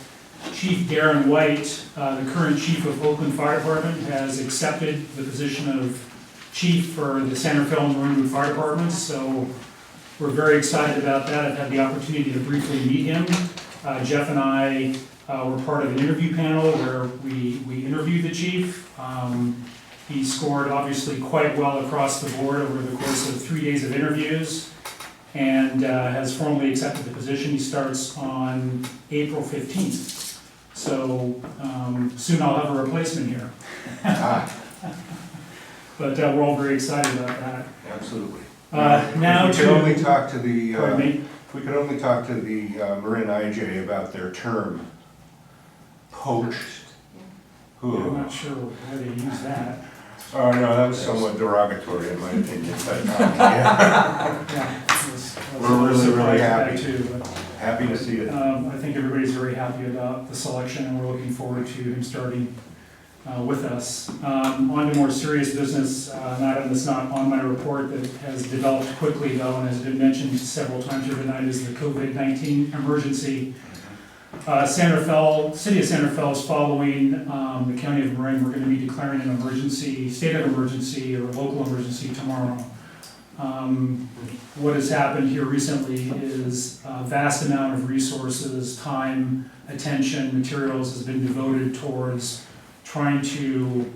Chief Darren White, the current chief of Oakland Fire Department, has accepted the position of chief for the Santa Fe and Marinwood Fire Department, so we're very excited about that. I've had the opportunity to briefly meet him. Jeff and I were part of an interview panel where we interviewed the chief. He scored obviously quite well across the board over the course of 3 days of interviews and has formally accepted the position. He starts on April 15th. So soon I'll have a replacement here. But we're all very excited about that. Absolutely. Now If we could only talk to the, pardon me? if we could only talk to the Marin IJ about their term, poached. I'm Who? not sure why they use that. Oh, no, that was somewhat derogatory in my opinion, but, yeah, Yeah, I was We're really, really surprised at happy. that too, but, happy to see it. I think everybody's very happy about the selection, and we're looking forward to him starting with us. On to more serious business, an item that's not on my report that has developed quickly though and has been mentioned several times here tonight is the COVID-19 emergency. City of Santa Fe is following the County of Marin. We're going to be declaring an emergency, state of emergency or local emergency tomorrow. What has happened here recently is a vast amount of resources, time, attention, materials has been devoted towards trying to,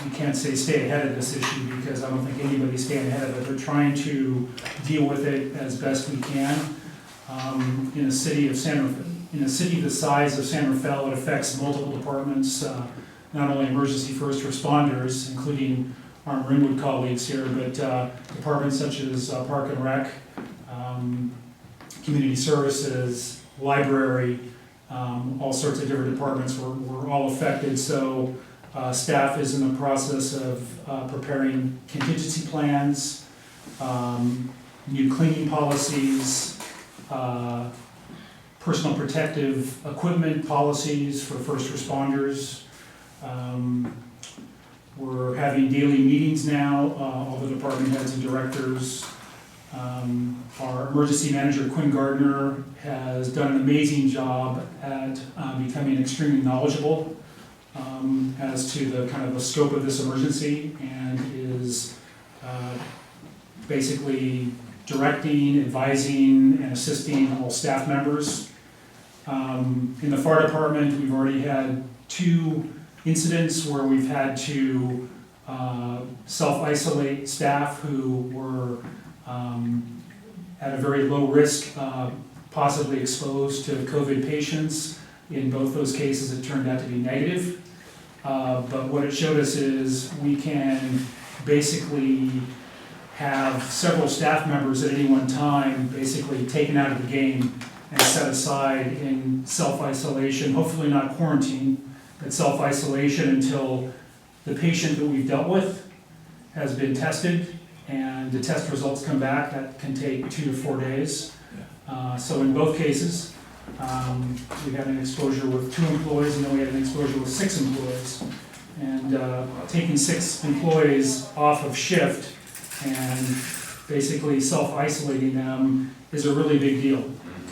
we can't say stay ahead of this issue because I don't think anybody's staying ahead of it, but trying to deal with it as best we can. In a city of in a city the size of San Rafael, it affects multiple departments, not only emergency first responders, including our Marinwood colleagues here, but departments such as Park and Rec, Community Services, Library, all sorts of different departments were all affected. So staff is in the process of preparing contingency plans, new cleaning policies, personal protective equipment policies for first responders. We're having daily meetings now, all the department heads and directors. Our emergency manager, Quinn Gardner, has done an amazing job at becoming extremely knowledgeable as to the kind of the scope of this emergency and is basically directing, advising, and assisting all staff members. In the fire department, we've already had 2 incidents where we've had to self-isolate staff who were at a very low risk, possibly exposed to COVID patients. In both those cases, it turned out to be negative. But what it showed us is we can basically have several staff members at any one time basically taken out of the game and set aside in self-isolation, hopefully not quarantine, but self-isolation until the patient that we've dealt with has been tested and the test results come back. That can take 2 to 4 days. So in both cases, we had an exposure with 2 employees and then we had an exposure with 6 employees. And taking 6 employees off of shift and basically self-isolating them is a really big deal.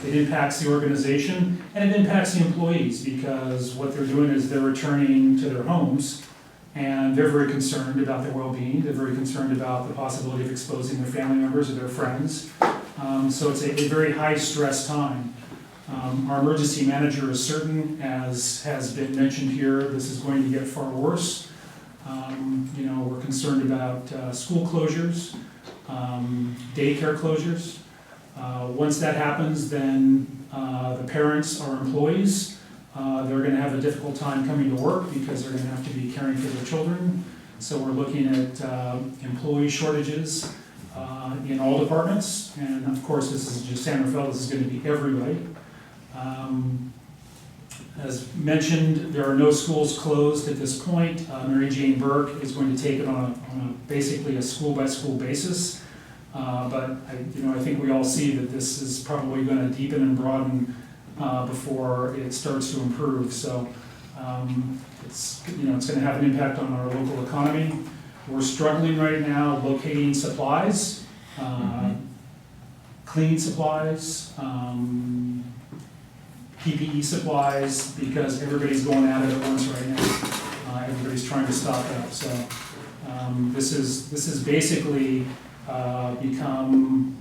It impacts the organization and it impacts the employees because what they're doing is they're returning to their homes and they're very concerned about their well-being. They're very concerned about the possibility of exposing their family members or their friends. So it's a very high-stress time. Our emergency manager is certain, as has been mentioned here, this is going to get far worse. We're concerned about school closures, daycare closures. Once that happens, then the parents or employees, they're going to have a difficult time coming to work because they're going to have to be caring for their children. So we're looking at employee shortages in all departments. And of course, this is just San Rafael, this is going to be everybody. As mentioned, there are no schools closed at this point. Mary Jane Burke is going to take it on basically a school-by-school basis. But I think we all see that this is probably going to deepen and broaden before it starts to improve. So it's going to have an impact on our local economy. We're struggling right now locating supplies, cleaning supplies, PPE supplies, because everybody's going at it at once right now. Everybody's trying to stock up. So this is basically become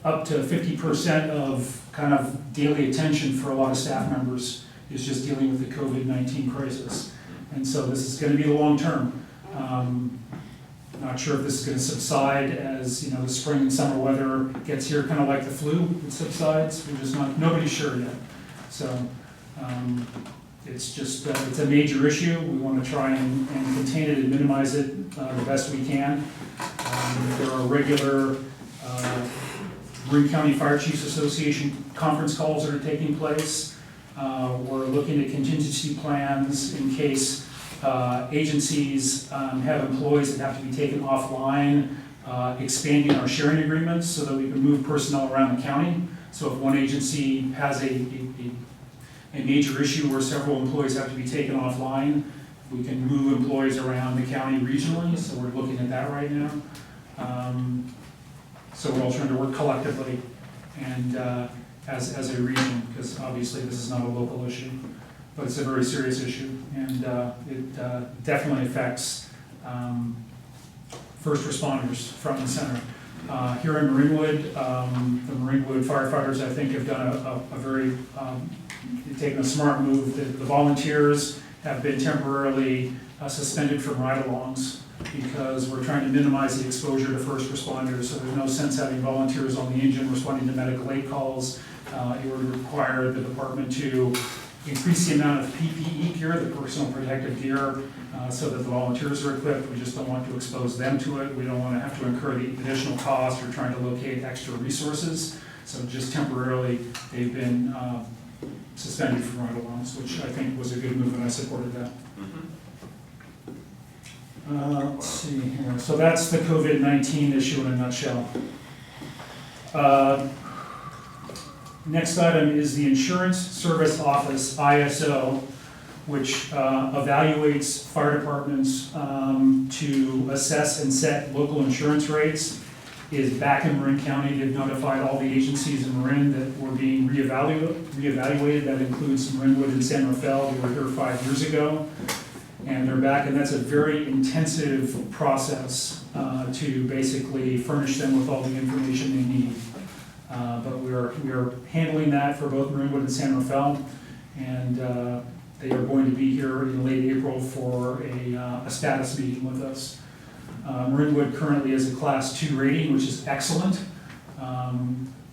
up to 50% of kind of daily attention for a lot of staff members is just dealing with the COVID-19 crisis. And so this is going to be the long term. Not sure if this is going to subside as the spring and summer weather gets here, kind of like the flu, it subsides. We're just nobody's sure yet. So it's just, it's a major issue. We want to try and contain it and minimize it the best we can. There are regular Marin County Fire Chiefs Association conference calls that are taking place. We're looking at contingency plans in case agencies have employees that have to be taken offline, expanding our sharing agreements so that we can move personnel around the county. So if one agency has a major issue where several employees have to be taken offline, we can move employees around the county regionally, so we're looking at that right now. So we're all trying to work collectively and as a region, because obviously this is not a local issue, but it's a very serious issue, and it definitely affects first responders front and center. Here in Marinwood, the Marinwood firefighters, I think, have done a very, taken a smart move. The volunteers have been temporarily suspended from ride-alongs because we're trying to minimize the exposure to first responders, so there's no sense having volunteers on the engine responding to medical aid calls. It would require the department to increase the amount of PPE gear, the personal protective gear, so that the volunteers are equipped. We just don't want to expose them to it. We don't want to have to incur the additional cost or trying to locate extra resources. So just temporarily, they've been suspended from ride-alongs, which I think was a good move, and I supported that. Let's see here. So that's the COVID-19 issue in a nutshell. Next item is the Insurance Service Office, ISO, which evaluates fire departments to assess and set local insurance rates. Is back in Marin County. They've notified all the agencies in Marin that were being reevaluated. That includes Marinwood and San Rafael. They were here 5 years ago, and they're back, and that's a very intensive process to basically furnish them with all the information they need. But we are handling that for both Marinwood and San Rafael, and they are going to be here in late April for a status meeting with us. Marinwood currently is a Class 2 rating, which is excellent.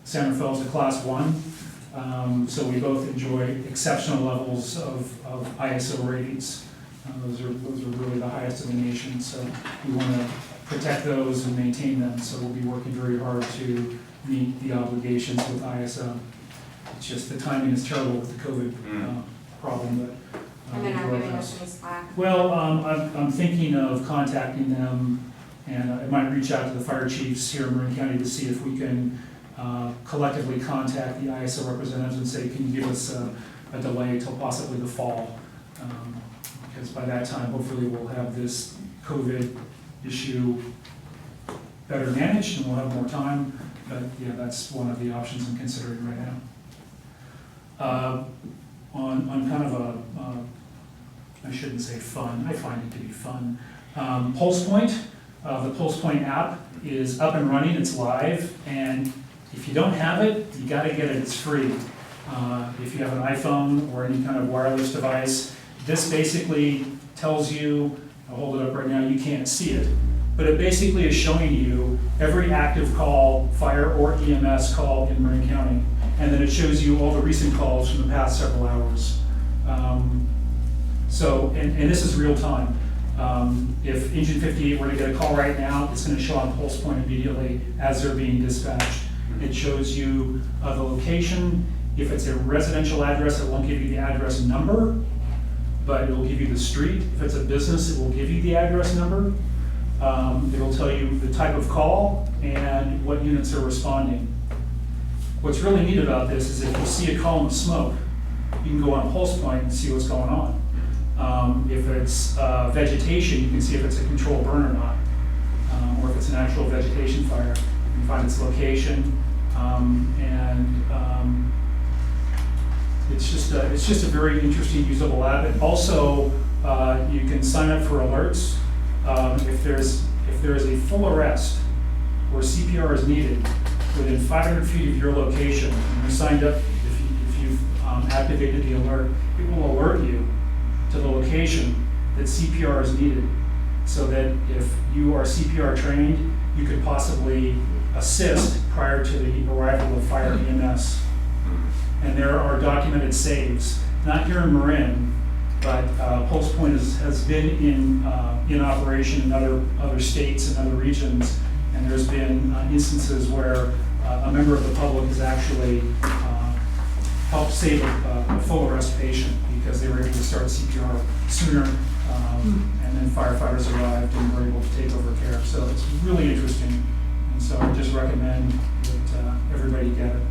San Rafael is a Class 1, so we both enjoy exceptional levels of ISO ratings. Those are really the highest in the nation, so we want to protect those and maintain them, so we'll be working very hard to meet the obligations with ISO. It's just the timing is terrible with the COVID problem, but. And they're not giving us any slack. Well, I'm thinking of contacting them, and I might reach out to the fire chiefs here in Marin County to see if we can collectively contact the ISO representatives and say, can you give us a delay till possibly the fall? Because by that time, hopefully we'll have this COVID issue better managed and we'll have more time. But yeah, that's one of the options I'm considering right now. On kind of a, I shouldn't say fun, I find it to be fun. PulsePoint, the PulsePoint app is up and running, it's live, and if you don't have it, you gotta get it, it's free. If you have an iPhone or any kind of wireless device, this basically tells you, I'll hold it up right now, you can't see it, but it basically is showing you every active call, fire or EMS call in Marin County. And then it shows you all the recent calls from the past several hours. And this is real time. If Engine 58 were to get a call right now, it's going to show on PulsePoint immediately as they're being dispatched. It shows you the location. If it's a residential address, it won't give you the address number, but it will give you the street. If it's a business, it will give you the address number. It'll tell you the type of call and what units are responding. What's really neat about this is if you see a column of smoke, you can go on PulsePoint and see what's going on. If it's vegetation, you can see if it's a controlled burn or not, or if it's an actual vegetation fire. You can find its location, it's just a very interesting, usable app. And also, you can sign up for alerts if there is a full arrest where CPR is needed within 500 feet of your location, and you're signed up, if you've activated the alert, it will alert you to the location that CPR is needed, so that if you are CPR trained, you could possibly assist prior to the arrival of fire EMS. And there are documented saves, not here in Marin, but PulsePoint has been in operation in other states and other regions, and there's been instances where a member of the public has actually helped save a full arrest patient because they were able to start CPR sooner, and then firefighters arrived and were able to take over care. So it's really interesting, and so I just recommend that everybody get it.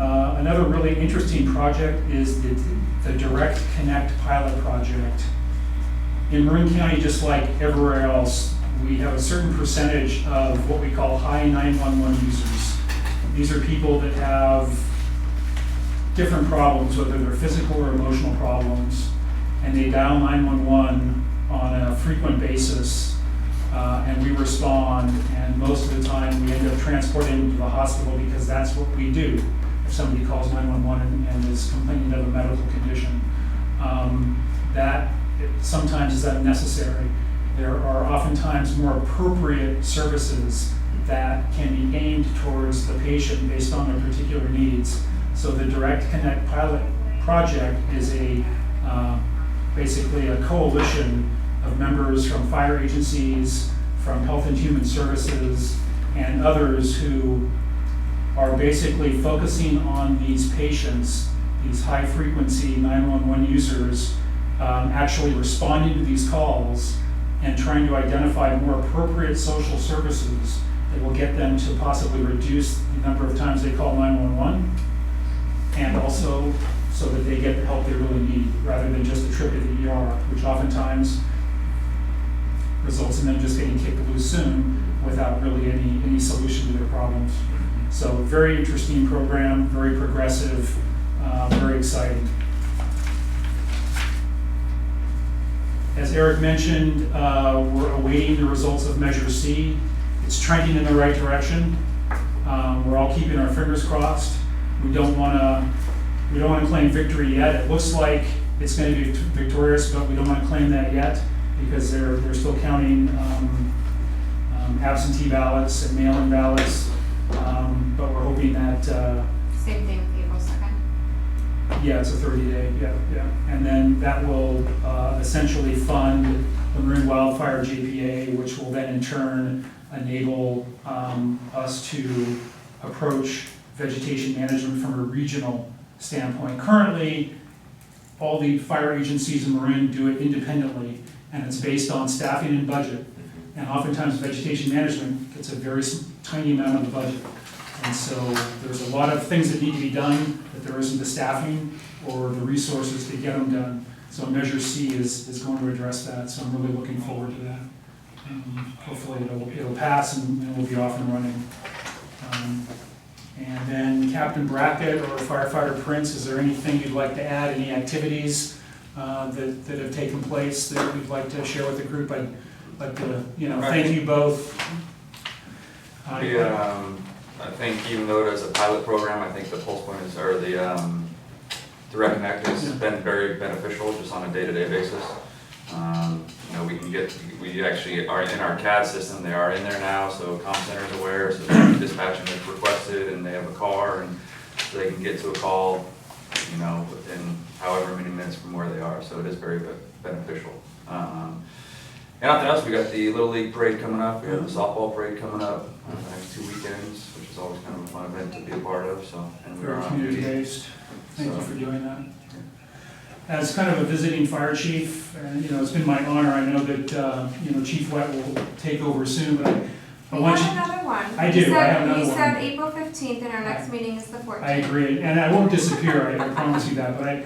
Another really interesting project is the Direct Connect pilot project. In Marin County, just like everywhere else, we have a certain percentage of what we call high 911 users. These are people that have different problems, whether they're physical or emotional problems, and they dial 911 on a frequent basis, and we respond, and most of the time we end up transporting them to the hospital because that's what we do if somebody calls 911 and is complaining of a medical condition. That sometimes is unnecessary. There are oftentimes more appropriate services that can be aimed towards the patient based on their particular needs. So the Direct Connect pilot project is basically a coalition of members from fire agencies, from Health and Human Services, and others who are basically focusing on these patients, these high-frequency 911 users, actually responding to these calls and trying to identify more appropriate social services that will get them to possibly reduce the number of times they call 911, and also so that they get the help they really need, rather than just a trip to the ER, which oftentimes results in them just getting kicked loose soon without really any solution to their problems. So very interesting program, very progressive, very exciting. As Eric mentioned, we're awaiting the results of Measure C. It's trending in the right direction. We're all keeping our fingers crossed. We don't want to claim victory yet. It looks like it's going to be victorious, but we don't want to claim that yet because they're still counting absentee ballots and mail-in ballots. But we're hoping that. Same thing with April 2nd. Yeah, it's a 30-day, yeah. And then that will essentially fund the Marin Wildfire JPA, which will then in turn enable us to approach vegetation management from a regional standpoint. Currently, all the fire agencies in Marin do it independently, and it's based on staffing and budget. And oftentimes vegetation management gets a very tiny amount of the budget. And so there's a lot of things that need to be done, but there isn't the staffing or the resources to get them done. So Measure C is going to address that, so I'm really looking forward to that. Hopefully it'll pass and we'll be off and running. And then Captain Brackett or Firefighter Prince, is there anything you'd like to add, any activities that have taken place that you'd like to share with the group? I'd like to, thank you both. I think even though it is a pilot program, I think the pulse points or the Direct Connect has been very beneficial just on a day-to-day basis. We actually are in our CAD system. They are in there now, so comm center's aware, so dispatching is requested, and they have a car, and so they can get to a call, within however many minutes from where they are. So it is very beneficial. And nothing else, we got the Little League parade coming up. We have the softball parade coming up the next 2 weekends, which is always kind of a fun event to be a part of. So, and we're Very on duty. community-based. Thank you for doing that. As kind of a visiting fire chief, and it's been my honor. I know that Chief Wett will take over soon, but I We want you. have another one. I do, I have another We one. said April 15th, and our next meeting is the 14th. I agree, and I won't disappear. I promise you that. But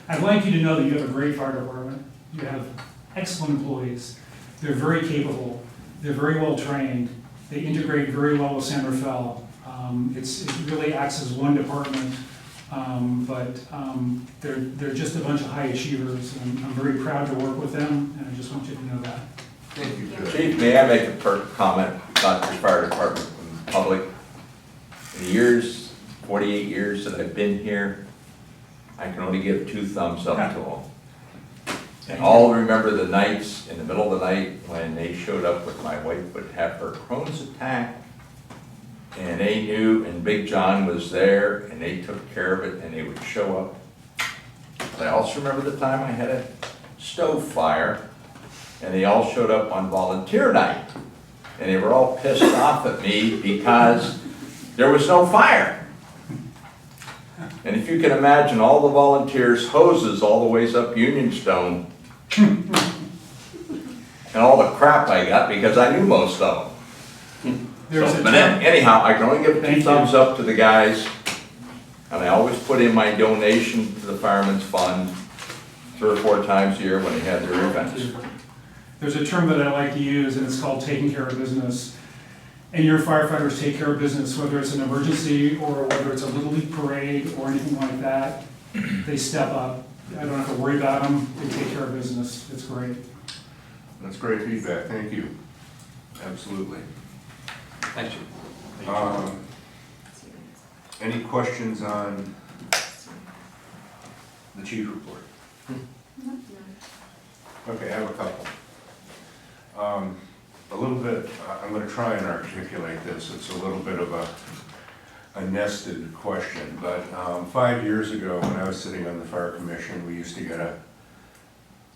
I'd like you to know that you have a great fire department. You have excellent employees. They're very capable. They're very well trained. They integrate very well with San Rafael. It really acts as one department. But they're just a bunch of high achievers, and I'm very proud to work with them, and I just want you to know that. Thank you, Chris. Chief, may I make a comment about your fire department in public? In the years, 48 years that I've been here, I can only give 2 thumbs up to them. And all remember the nights, in the middle of the night, when they showed up with my wife would have her Crohn's attack, and they knew, and Big John was there, and they took care of it, and they would show up. But I also remember the time I had a stove fire, and they all showed up on volunteer night. And they were all pissed off at me because there was no fire. And if you can imagine all the volunteers' hoses all the ways up Union Stone, and all the crap I got because I knew most of them. There's So, a but term- anyhow, I can only give Thank 2 you. thumbs up to the guys. And I always put in my donation to the Fireman's Fund 3 or 4 times a year when they had their events. There's a term that I like to use, and it's called taking care of business. And your firefighters take care of business, whether it's an emergency or whether it's a Little League parade or anything like that. They step up. I don't have to worry about them. They take care of business. It's great. That's great feedback, thank you. Absolutely. Thank you. Any questions on the chief report? Okay, I have a couple. A little bit, I'm gonna try and articulate this, it's a little bit of a nested question, but 5 years ago, when I was sitting on the fire commission, we used to get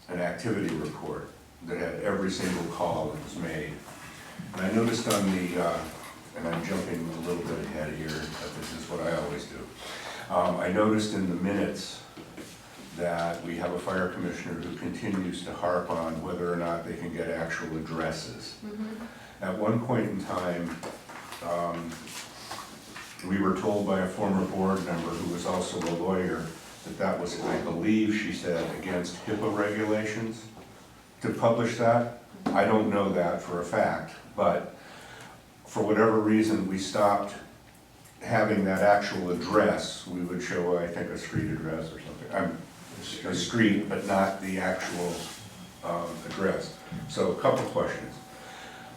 an activity report that had every single call that was made. And I noticed on the, and I'm jumping a little bit ahead here, but this is what I always do. I noticed in the minutes that we have a fire commissioner who continues to harp on whether or not they can get actual addresses. At one point in time, we were told by a former board member who was also a lawyer that that was, I believe she said, against HIPAA regulations to publish that. I don't know that for a fact, but for whatever reason, we stopped having that actual address. We would show, I think, a street address or something. A street, but not the actual address. So a couple questions.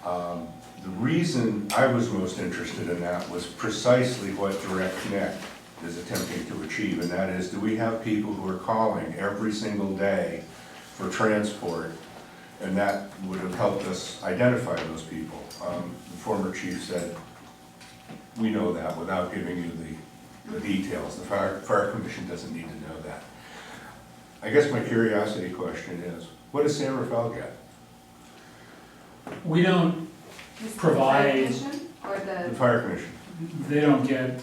The reason I was most interested in that was precisely what Direct Connect is attempting to achieve, and that is, do we have people who are calling every single day for transport? And that would have helped us identify those people. The former chief said, we know that without giving you the details. The fire commission doesn't need to know that. I guess my curiosity question is, what does San Rafael get? We don't Is the provide- fire commission or The the, fire commission? They don't get,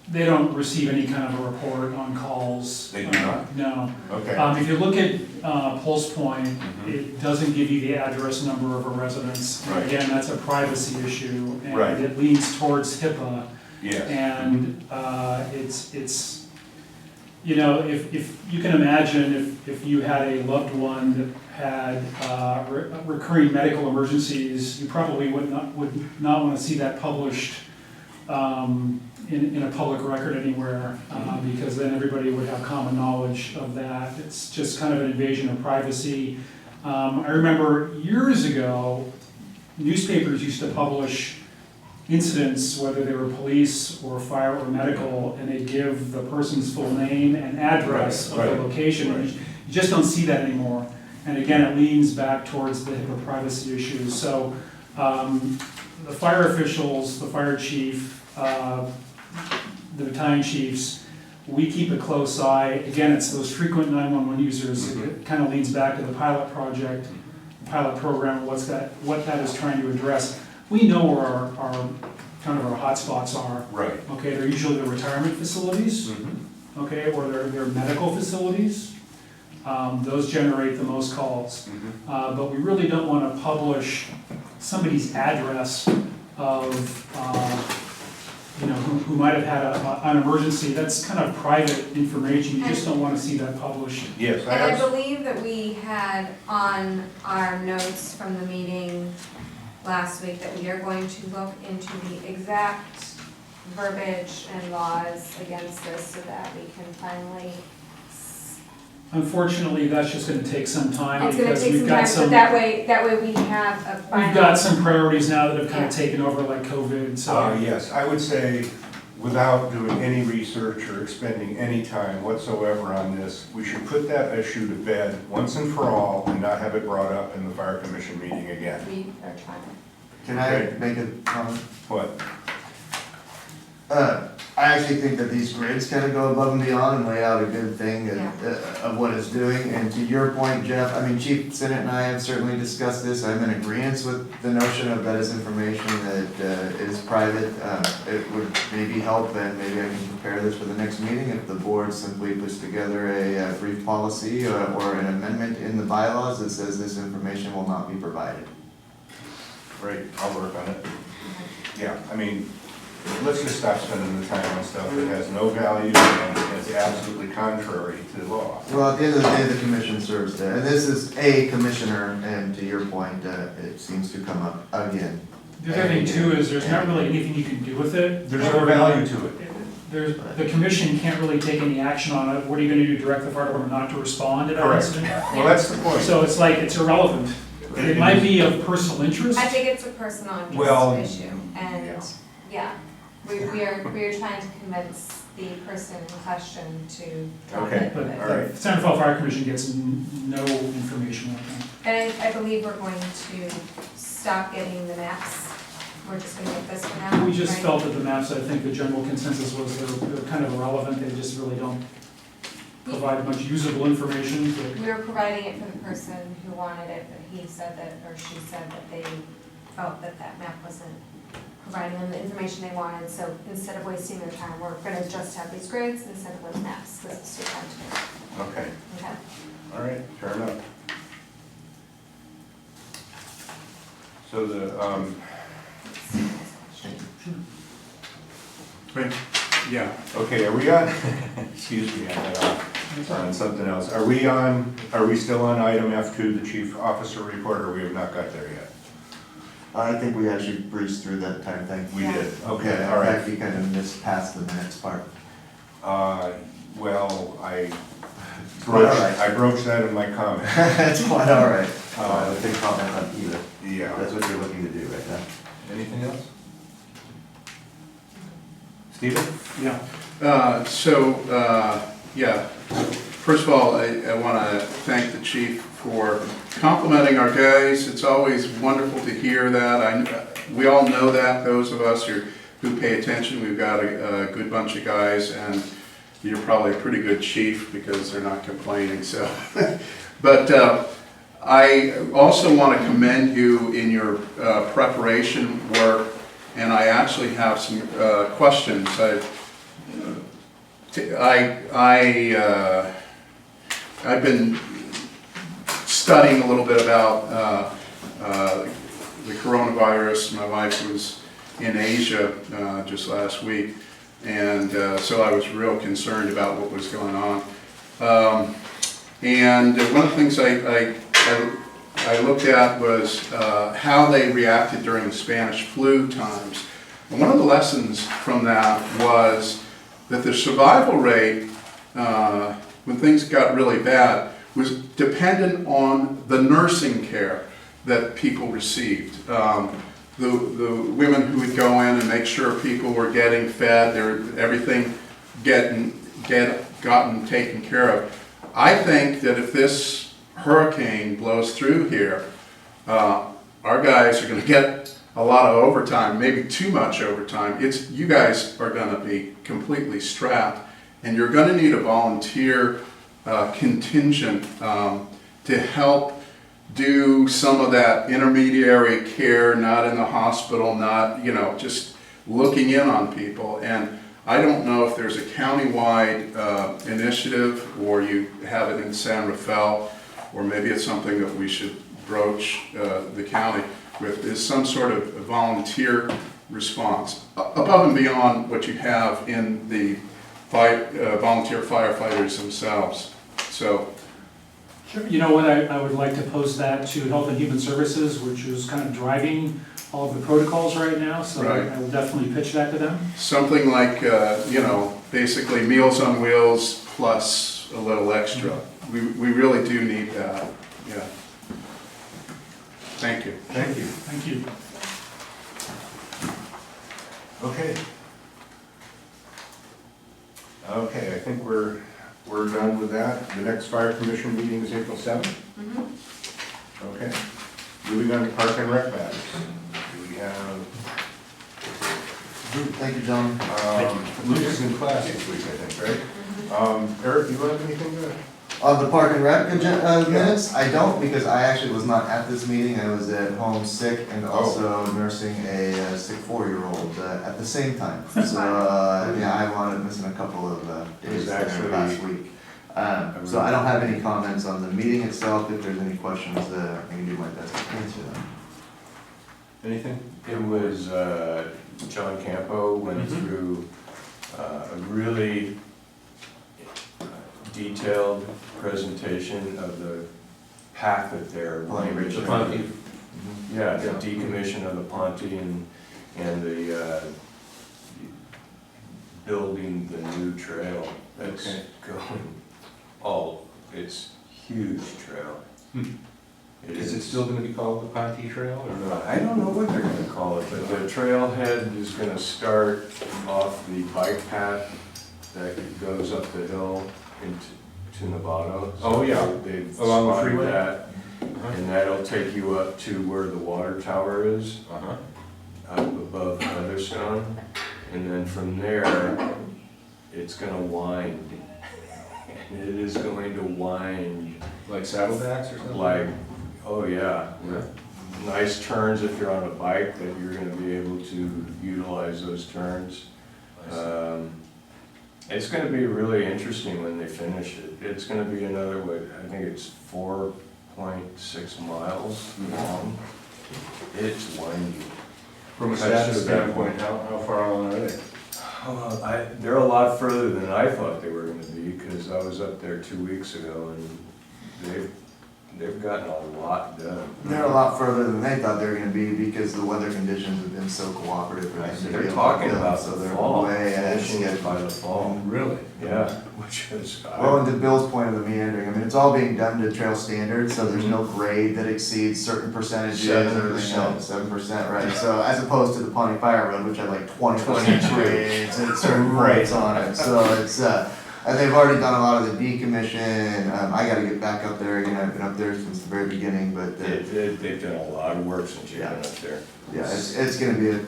they don't receive any kind of a report on calls. They do not? No. Okay. If you look at Pulse Point, Mhm. it doesn't give you the address number of a residence. Right. Again, that's a privacy issue, Right. and it leans towards HIPAA. Yes. And it's, you know, if you can imagine if you had a loved one that had recurring medical emergencies, you probably would not want to see that published in a public record anywhere, because then everybody would have common knowledge of that. It's just kind of an invasion of privacy. I remember years ago, newspapers used to publish incidents, whether they were police or fire or medical, and they'd give the person's full name and address of Right, the right, location. right. You just don't see that anymore. And again, it leans back towards the HIPAA privacy issues. So the fire officials, the fire chief, the battalion chiefs, we keep a close eye. Again, it's those frequent 911 users. It kind of leans back to the pilot project, the pilot program, what that is trying to address. We know where our kind of our hotspots are. Right. Okay, they're usually the retirement facilities, Mhm. okay, or they're medical facilities. Those generate the most calls. Mhm. But we really don't want to publish somebody's address of, you know, who might have had an emergency. That's kind of private information. You just don't want to see that published. Yes, I and I have, believe that we had on our notes from the meeting last week that we are going to look into the exact verbiage and laws against this so that we can finally. Unfortunately, that's just going to take some time It's gonna because take we've some got time, some, but that way we have a final. we've got some priorities now that have kind Yeah. of taken over, like COVID, so. yes, I would say, without doing any research or expending any time whatsoever on this, we should put that issue to bed once and for all and not have it brought up in the fire commission meeting again. We are trying. Can I Okay. make a comment? What? I actually think that these grids kind of go above and beyond and lay out a good thing of what it's doing. And to your point, Jeff, I mean, Chief Sinnott and I have certainly discussed this. I'm in agreement with the notion of that is information that is private. It would maybe help, and maybe I can prepare this for the next meeting, if the board simply puts together a brief policy or an amendment in the bylaws that says this information will not be provided. Great, I'll work on it. Yeah, I mean, let's just stop spending the time on stuff that has no value and is absolutely contrary to law. Well, at the end of the day, the commission serves there, and this is a commissioner, and to your point, it seems to come up again. The other thing too is there's not really anything you can do with it. There's no value to it. The commission can't really take any action on it. What are you gonna do, direct the fire department not to respond to that Correct. incident? Well, that's the point. So it's like, it's irrelevant. It might be of personal interest. I think it's a personal Well, interest issue, and, yeah, we are trying to convince the person in question to drop Okay. it. But All right. the San Rafael Fire Commission gets no information like that. And I believe we're going to stop getting the maps, we're just gonna get this for now. We just right? felt that the maps, I think the general consensus was they're kind of irrelevant. They just really don't provide much usable information. But We were providing it for the person who wanted it, but he said that, or she said that they felt that that map wasn't providing them the information they wanted, so instead of wasting their time, we're gonna just have these grids instead of those maps, because it's too time to Okay, do. Okay? all right, fair enough. So Yeah. okay, are we on, excuse me, I got off on something else. Are we still on item F2, the chief officer report, or we have not got there yet? I think we actually breezed through that time thing. We Yeah. did, okay, Yeah, all in right. fact, you kind of missed past the minutes part. Well, I All right. broached that in my comment. That's quite all right. I would think comment on either. Yeah. That's what you're looking to do right now. Anything else? Stephen? Yeah. Yeah, first of all, I want to thank the chief for complimenting our guys. It's always wonderful to hear that. We all know that, those of us who pay attention. We've got a good bunch of guys, and you're probably a pretty good chief because they're not complaining, so. But I also want to commend you in your preparation work, and I actually have some questions. I've been studying a little bit about the coronavirus. My wife was in Asia just last week, and so I was real concerned about what was going on. And one of the things I looked at was how they reacted during the Spanish flu times. And one of the lessons from that was that the survival rate, when things got really bad, was dependent on the nursing care that people received. The women who would go in and make sure people were getting fed, everything gotten taken care of. I think that if this hurricane blows through here, our guys are going to get a lot of overtime, maybe too much overtime. You guys are going to be completely strapped, and you're going to need a volunteer contingent to help do some of that intermediary care, not in the hospital, not, just looking in on people. And I don't know if there's a countywide initiative, or you have it in San Rafael, or maybe it's something that we should broach the county with, is some sort of volunteer response above and beyond what you have in the volunteer firefighters themselves. So, Sure. You know what, I would like to pose that to Health and Human Services, which is kind of driving all of the protocols right now, so Right. I will definitely pitch that to them. something like, basically Meals on Wheels plus a little extra. We really do need that, yeah. Thank you. Thank you. Thank you. Okay. Okay, I think we're done with that. The next fire commission meeting is April 7th? Okay. Moving on to park and rec matters. Do we have, Thank you, John. Luke is in class this week, I think, right? Eric, you have anything to? On the park and rec minutes, I don't, because I actually was not at this meeting. I was at home sick and also nursing a sick 4-year-old at the same time. So, yeah, I wound up missing a couple of days there last week. So I don't have any comments on the meeting itself. If there's any questions, I can do my best to answer them. anything? It was, John Campo went through a really detailed presentation of the path that they're. Ponte Ridge. The Ponte. Yeah, the decommission of the Ponte and the building the new trail that's Okay. going, it's huge trail. Is it still gonna be called the Ponte Trail or not? I don't know what they're gonna call it, but the trailhead is gonna start off the bike path that goes up the hill to Novato. So Oh, yeah. They've Along the spotted freeway? that, and that'll take you up to where the water tower is, Uh-huh. up above Featherstone. And then from there, it's gonna wind. And it is going to wind Like saddlebacks or something? like, oh yeah, Yeah. nice turns if you're on a bike, that you're gonna be able to utilize those turns. It's gonna be really interesting when they finish it. It's gonna be another, I think it's 4.6 miles long. It's windy. From a That's status just- standpoint, how far along are they? They're a lot further than I thought they were gonna be, because I was up there 2 weeks ago, and they've gotten a lot done. They're a lot further than they thought they were gonna be because the weather conditions have been so cooperative for them to be They're able to talking build, about so the they're fall, way ahead of finishing it schedule. by the fall. Really? Yeah, which is. Well, and to Bill's point of the meandering, I mean, it's all being done to trail standards, so there's no grade that exceeds certain percentages or everything 7%. else, 7%, right? So as opposed to the Pawnee Fire Road, which had like 20% grades and certain rates on it, so it's, and they've already done a lot of the decommission. I gotta get back up there again, I've been up there since the very beginning, but, They've done a lot of work since you've been up there. yeah, it's gonna be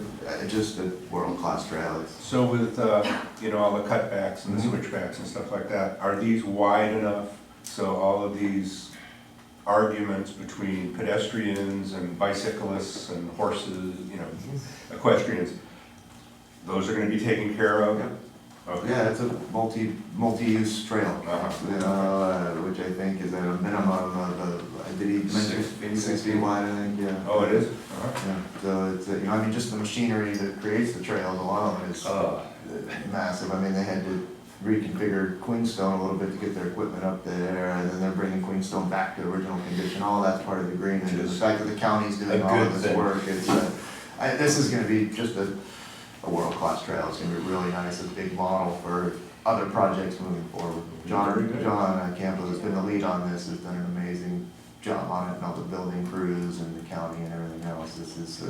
just a world-class trail. It's- So with, all the cutbacks and the switchbacks and stuff like that, are these wide enough? So all of these arguments between pedestrians and bicyclists and horses, equestrians, those are gonna be taken care of? Okay. Yeah, it's a multi-use trail. Uh-huh. Which I think is at a minimum of, did he mention 6 feet wide, I think, yeah. Oh, it is? Uh-huh. Yeah, so it's, just the machinery that creates the trails alone is massive. I mean, they had to reconfigure Queenstone a little bit to get their equipment up there, and then they're bringing Queenstone back to original condition. All that's part of the agreement, and the fact that the county's doing A all good of this thing. work, it's, this is gonna be just a world-class trail. It's gonna be really nice, a big model for other projects moving forward. Very good. John Campbell has been the lead on this, has done an amazing job on it, and all the building crews and the county and everything else. This is,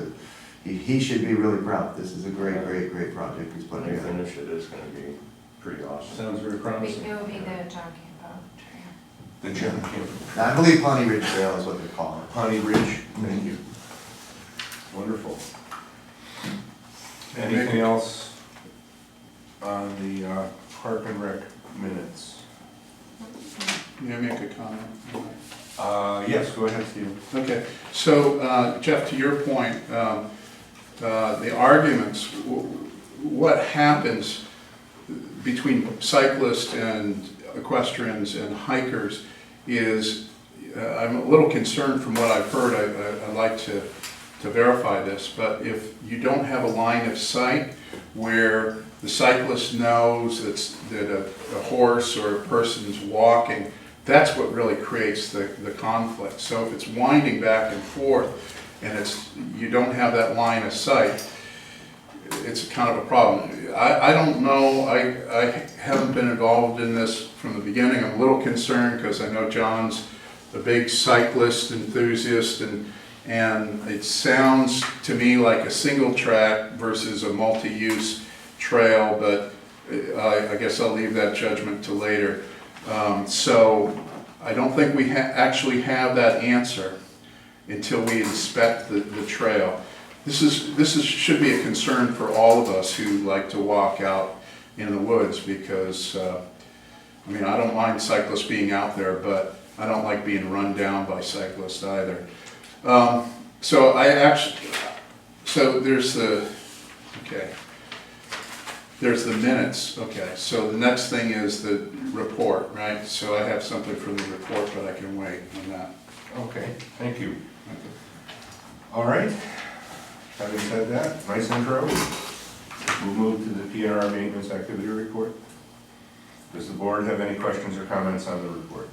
he should be really proud. This is a great project he's When putting they together. finish it, it's gonna be pretty awesome. Sounds very It promising. would be the John Campo Trail. The John Camp. Now, I believe Pawnee Ridge Trail is what they're calling it. Pawnee Ridge, thank you. Wonderful. Anything else on the Park and Rec minutes? May I make a comment? Yes, go ahead, Steve. Okay, so Jeff, to your point, the arguments, what happens between cyclists and equestrians and hikers is, I'm a little concerned from what I've heard, I'd like to verify this, but if you don't have a line of sight where the cyclist knows that a horse or a person's walking, that's what really creates the conflict. So if it's winding back and forth and you don't have that line of sight, it's kind of a problem. I don't know, I haven't been involved in this from the beginning. I'm a little concerned because I know John's a big cyclist enthusiast, and it sounds to me like a single track versus a multi-use trail, but I guess I'll leave that judgment to later. So I don't think we actually have that answer until we inspect the trail. This should be a concern for all of us who like to walk out in the woods, because I don't mind cyclists being out there, but I don't like being run down by cyclists either. So there's the minutes. Okay, so the next thing is the report, right? So I have something from the report, but I can wait on that. Okay, thank you. All right, Having said that, nice intro. We'll move to the PNR maintenance activity report. Does the board have any questions or comments on the report?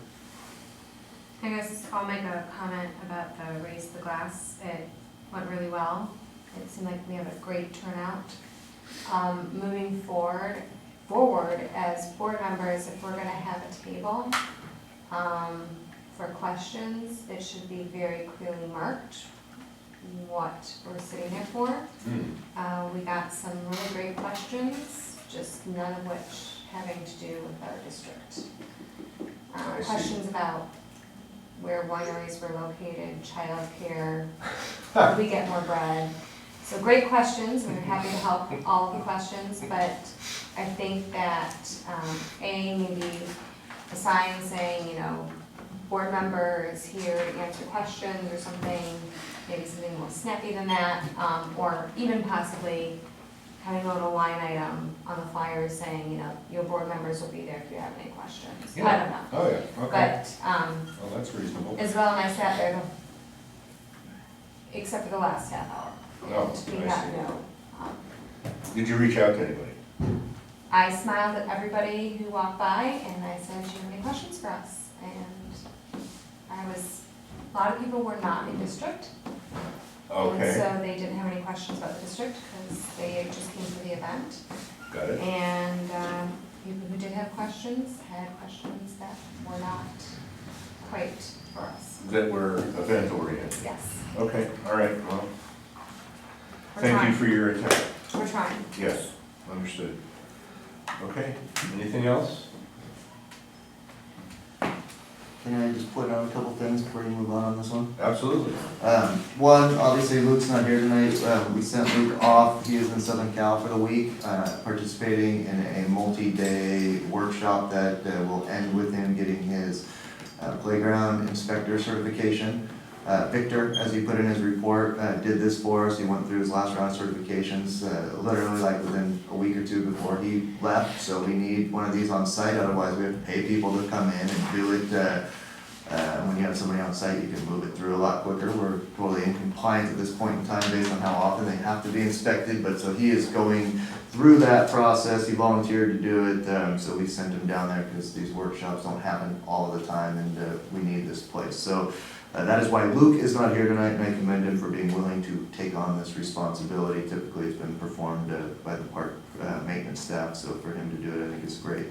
I guess I'll make a comment about the Raise the Glass. It went really well. It seemed like we have a great turnout. Moving forward as board members, if we're gonna have a table for questions, it should be very clearly marked what we're sitting there for. We got some really great questions, just none of which having to do with our district. I see. Questions about where wineries were located, childcare, how do we get more bread? So great questions, we were happy to help with all of the questions, but I think that, maybe a sign saying, you know, board member is here to answer questions or something, maybe something more snappy than that, or even possibly having a little line item on the flyer saying, you know, your board members will be there if you have any questions. I don't know. Oh, yeah, okay. But, Well, that's reasonable. Isabel and I sat there, except for the last half hour. Oh, And we I got see. no, Did you reach out to anybody? I smiled at everybody who walked by and I said, do you have any questions for us? And a lot of people were not in district. Okay, And so they didn't have any questions about the district because they just came for the event. got it. And people who did have questions had questions that were not quite for us. That were event oriented. Yes, Okay, all right, well, we're thank you trying, for your attempt. we're trying. Yes, understood. Okay, anything else? Can I just point out a couple things before you move on this one? Absolutely. One, obviously Luke's not here tonight. We sent Luke off. He is in Southern Cal for the week, participating in a multi-day workshop that will end with him getting his playground inspector certification. Victor, as he put in his report, did this for us. He went through his last round of certifications, literally like within a week or two before he left. So we need one of these on site, otherwise we have to pay people to come in and do it. When you have somebody on site, you can move it through a lot quicker. We're totally in compliance at this point in time based on how often they have to be inspected, but so he is going through that process. He volunteered to do it, so we sent him down there because these workshops don't happen all of the time and we need this place. So that is why Luke is not here tonight, and I commend him for being willing to take on this responsibility. Typically, it's been performed by the park maintenance staff, so for him to do it, I think is great.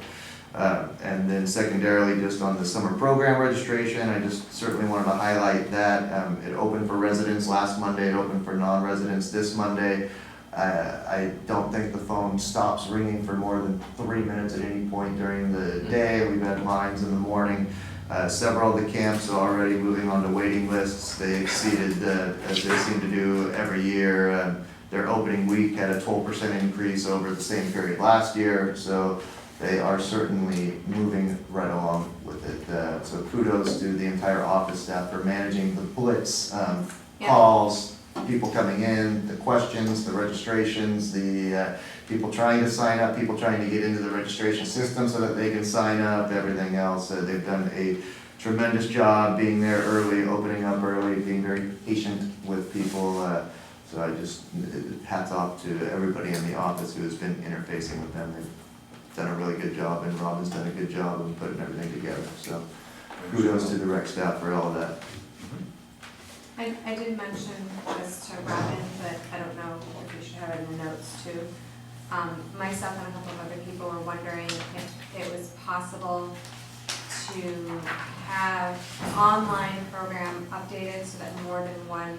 And then secondarily, just on the summer program registration, I just certainly wanted to highlight that. It opened for residents last Monday, it opened for non-residents this Monday. I don't think the phone stops ringing for more than 3 minutes at any point during the day. We've had lines in the morning. Several of the camps are already moving on to waiting lists. They exceeded, as they seem to do every year, their opening week had a 12% increase over the same period last year. So they are certainly moving right along with it. So kudos to the entire office staff for managing the blitz calls, people coming in, the questions, the registrations, the people trying to sign up, people trying to get into the registration system so that they can sign up, everything else. They've done a tremendous job being there early, opening up early, being very patient with people. So I just, hats off to everybody in the office who has been interfacing with them. They've done a really good job, and Robin's done a good job of putting everything together. So kudos to the rec staff for all of that. I did mention this to Robin, but I don't know if we should have it in the notes too. Myself and a couple of other people were wondering if it was possible to have online program updated so that more than one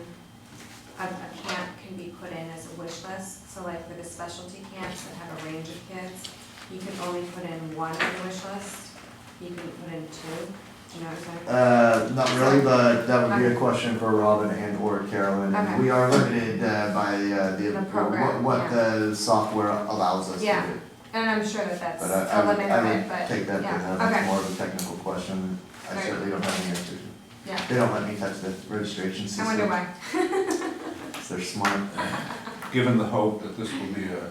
a camp can be put in as a wish list. So like for the specialty camps that have a range of kids, you can only put in one on the wish list. You can put in two. Do you know what I'm saying? Not really, but that would be a question for Robin and or Carolyn. Okay. We are limited by The program, what yeah. the software allows us to Yeah. do. And I'm sure that that's But a limit of I it, would but take that, yeah, that's okay. more of a technical question. I Right. certainly don't have the answer. Yeah, They don't let me touch the registration I system. wonder why. They're smart. Given the hope that this will be a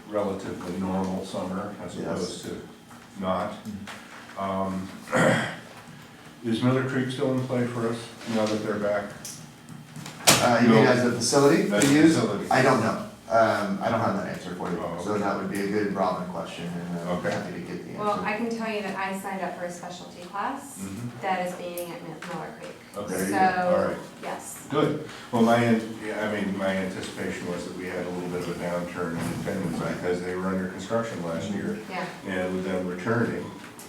relatively normal summer as Yes. opposed to not, is Miller Creek still in play for us now that they're back You mean as a facility As to a use? facility. I don't know. I don't have that answer for you, Oh, so okay. that would be a good Robin question, and I'm Okay. happy to get the Well, answer. I can tell you that I signed up for a specialty class Mhm. that is being at Miller Creek. Okay, There you go. all So, right. yes. Good. Well, my anticipation was that we had a little bit of a downturn in attendance because they were under construction last year. Yeah. And with them returning,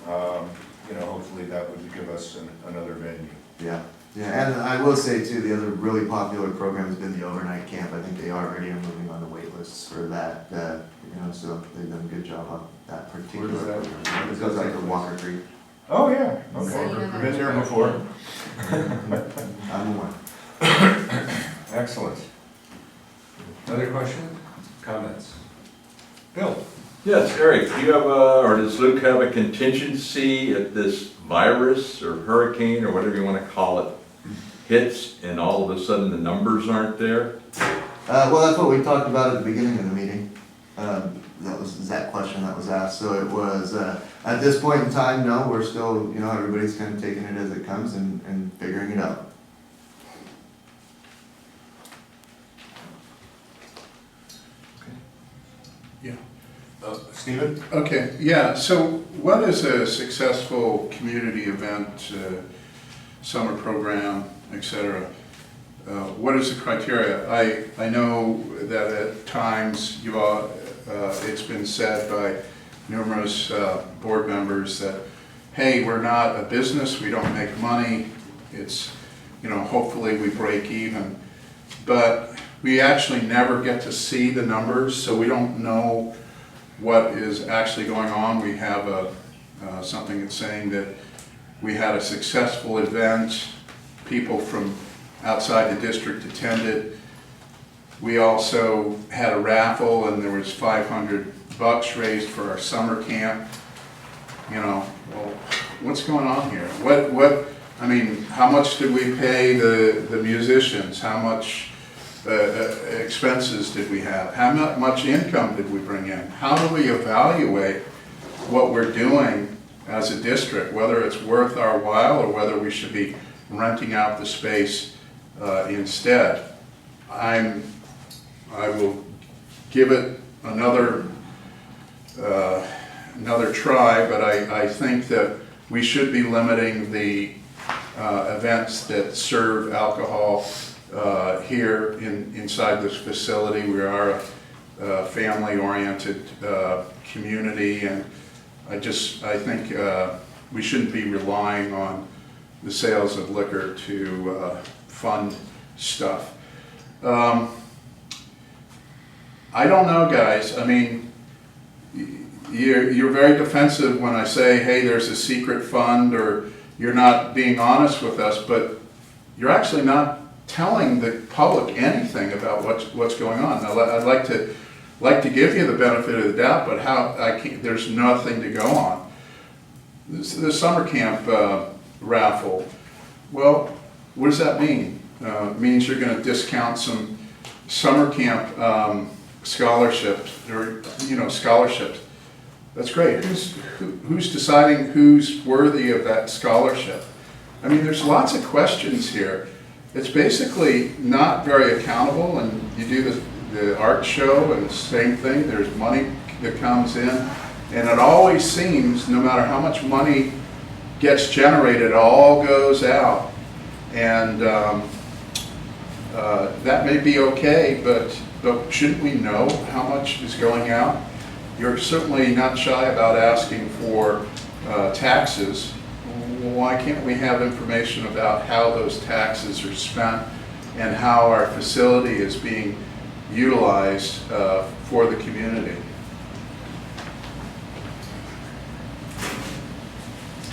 hopefully that would give us another venue. Yeah, yeah, and I will say too, the other really popular program has been the overnight camp. I think they already are moving on the wait lists for that, so they've done a good job on that particular Where program. does that- It goes out to Walker Creek. Oh, yeah, So okay. you know Been there before. I'm one. Excellent. Other questions, comments? Bill? Yes, Eric, do you have or does Luke have a contingency if this virus or hurricane or whatever you want to call it hits and all of a sudden the numbers aren't there? Well, that's what we talked about at the beginning of the meeting. That was that question that was asked. So it was, at this point in time, no, we're still, everybody's kind of taking it as it comes and figuring it out. Yeah. Stephen? Okay, yeah, so what is a successful community event, summer program, et cetera? What is the criteria? I know that at times it's been said by numerous board members that, hey, we're not a business, we don't make money, it's, hopefully we break even. But we actually never get to see the numbers, so we don't know what is actually going on. We have something that's saying that we had a successful event, people from outside the district attended. We also had a raffle and there was $500 raised for our summer camp. Well, what's going on here? How much did we pay the musicians? How much expenses did we have? How much income did we bring in? How do we evaluate what we're doing as a district, whether it's worth our while or whether we should be renting out the space instead? I will give it another try, but I think that we should be limiting the events that serve alcohol here inside this facility. We are a family-oriented community, and I think we shouldn't be relying on the sales of liquor to fund stuff. I don't know, guys. You're very defensive when I say, hey, there's a secret fund, or you're not being honest with us, but you're actually not telling the public anything about what's going on. Now, I'd like to give you the benefit of the doubt, but there's nothing to go on. The summer camp raffle, well, what does that mean? It means you're going to discount some summer camp scholarships, or scholarships. That's great. Who's deciding who's worthy of that scholarship? There's lots of questions here. It's basically not very accountable, and you do the art show and the same thing, there's money that comes in, and it always seems, no matter how much money gets generated, it all goes out. And that may be okay, but shouldn't we know how much is going out? You're certainly not shy about asking for taxes. Why can't we have information about how those taxes are spent and how our facility is being utilized for the community?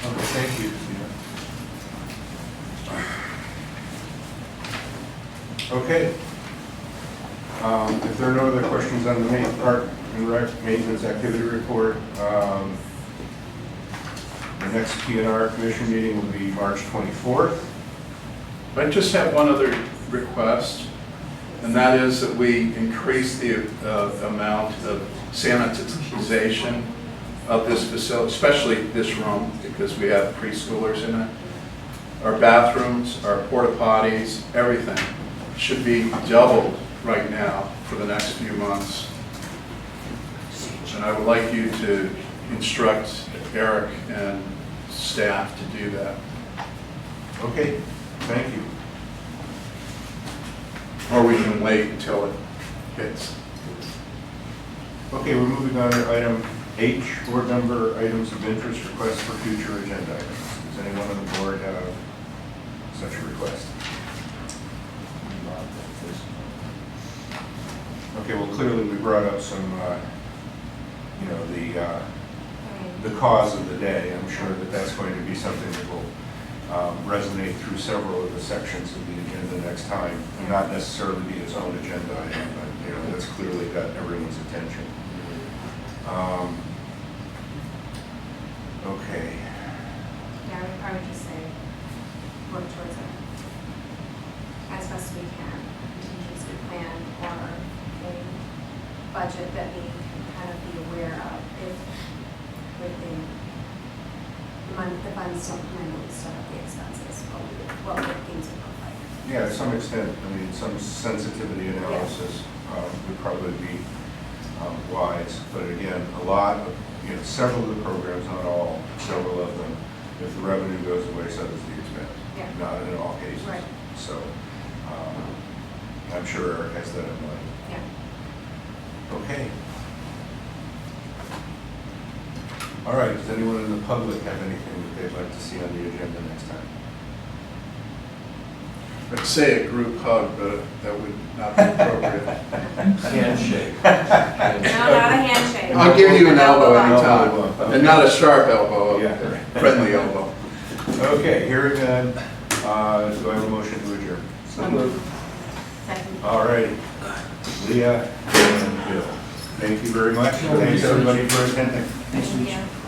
Okay, thank you, Stephen. Okay. If there are no other questions on the main part and rec maintenance activity report, the next PNR commission meeting will be March 24th. I just have one other request, and that is that we increase the amount of sanitization of this facility, especially this room, because we have preschoolers in it. Our bathrooms, our porta potties, everything. should be doubled right now for the next few months. And I would like you to instruct Eric and staff to do that. Okay, thank you. Or we can wait until it hits. Okay, we're moving on to item H, board member items of interest, requests for future agenda items. Does anyone on the board have such a request? Okay, well, clearly we brought up some, you know, the cause of the day. I'm sure that that's going to be something that will resonate through several of the sections of the agenda next time. And not necessarily be its own agenda item, but, you know, that's clearly got everyone's attention. Okay. Yeah, I would probably just say, work towards it as best we can, contingency plan or a budget that we can kind of be aware of if within the funds don't permanently set up the expenses, what would things would look like. Yeah, to some extent, I mean, some sensitivity analysis would probably be wise. But again, a lot of, you know, several of the programs, not all, several of them, if the revenue goes away, so does the expense. Yeah. Not in all cases. Right. So, I'm sure Eric has that in mind. Yeah. Okay. All right, does anyone in the public have anything that they'd like to see on the agenda next time? I'd say a group hug, but that would not be appropriate. Handshake. No, not a handshake. I'll give you an elbow Elbow. anytime, and not a sharp elbow, Yeah. a friendly elbow. Okay, hearing none, do I have a motion to adjourn? So moved. Second. All righty. Leah and Bill, thank you very much. Thanks everybody for attending. Thank you.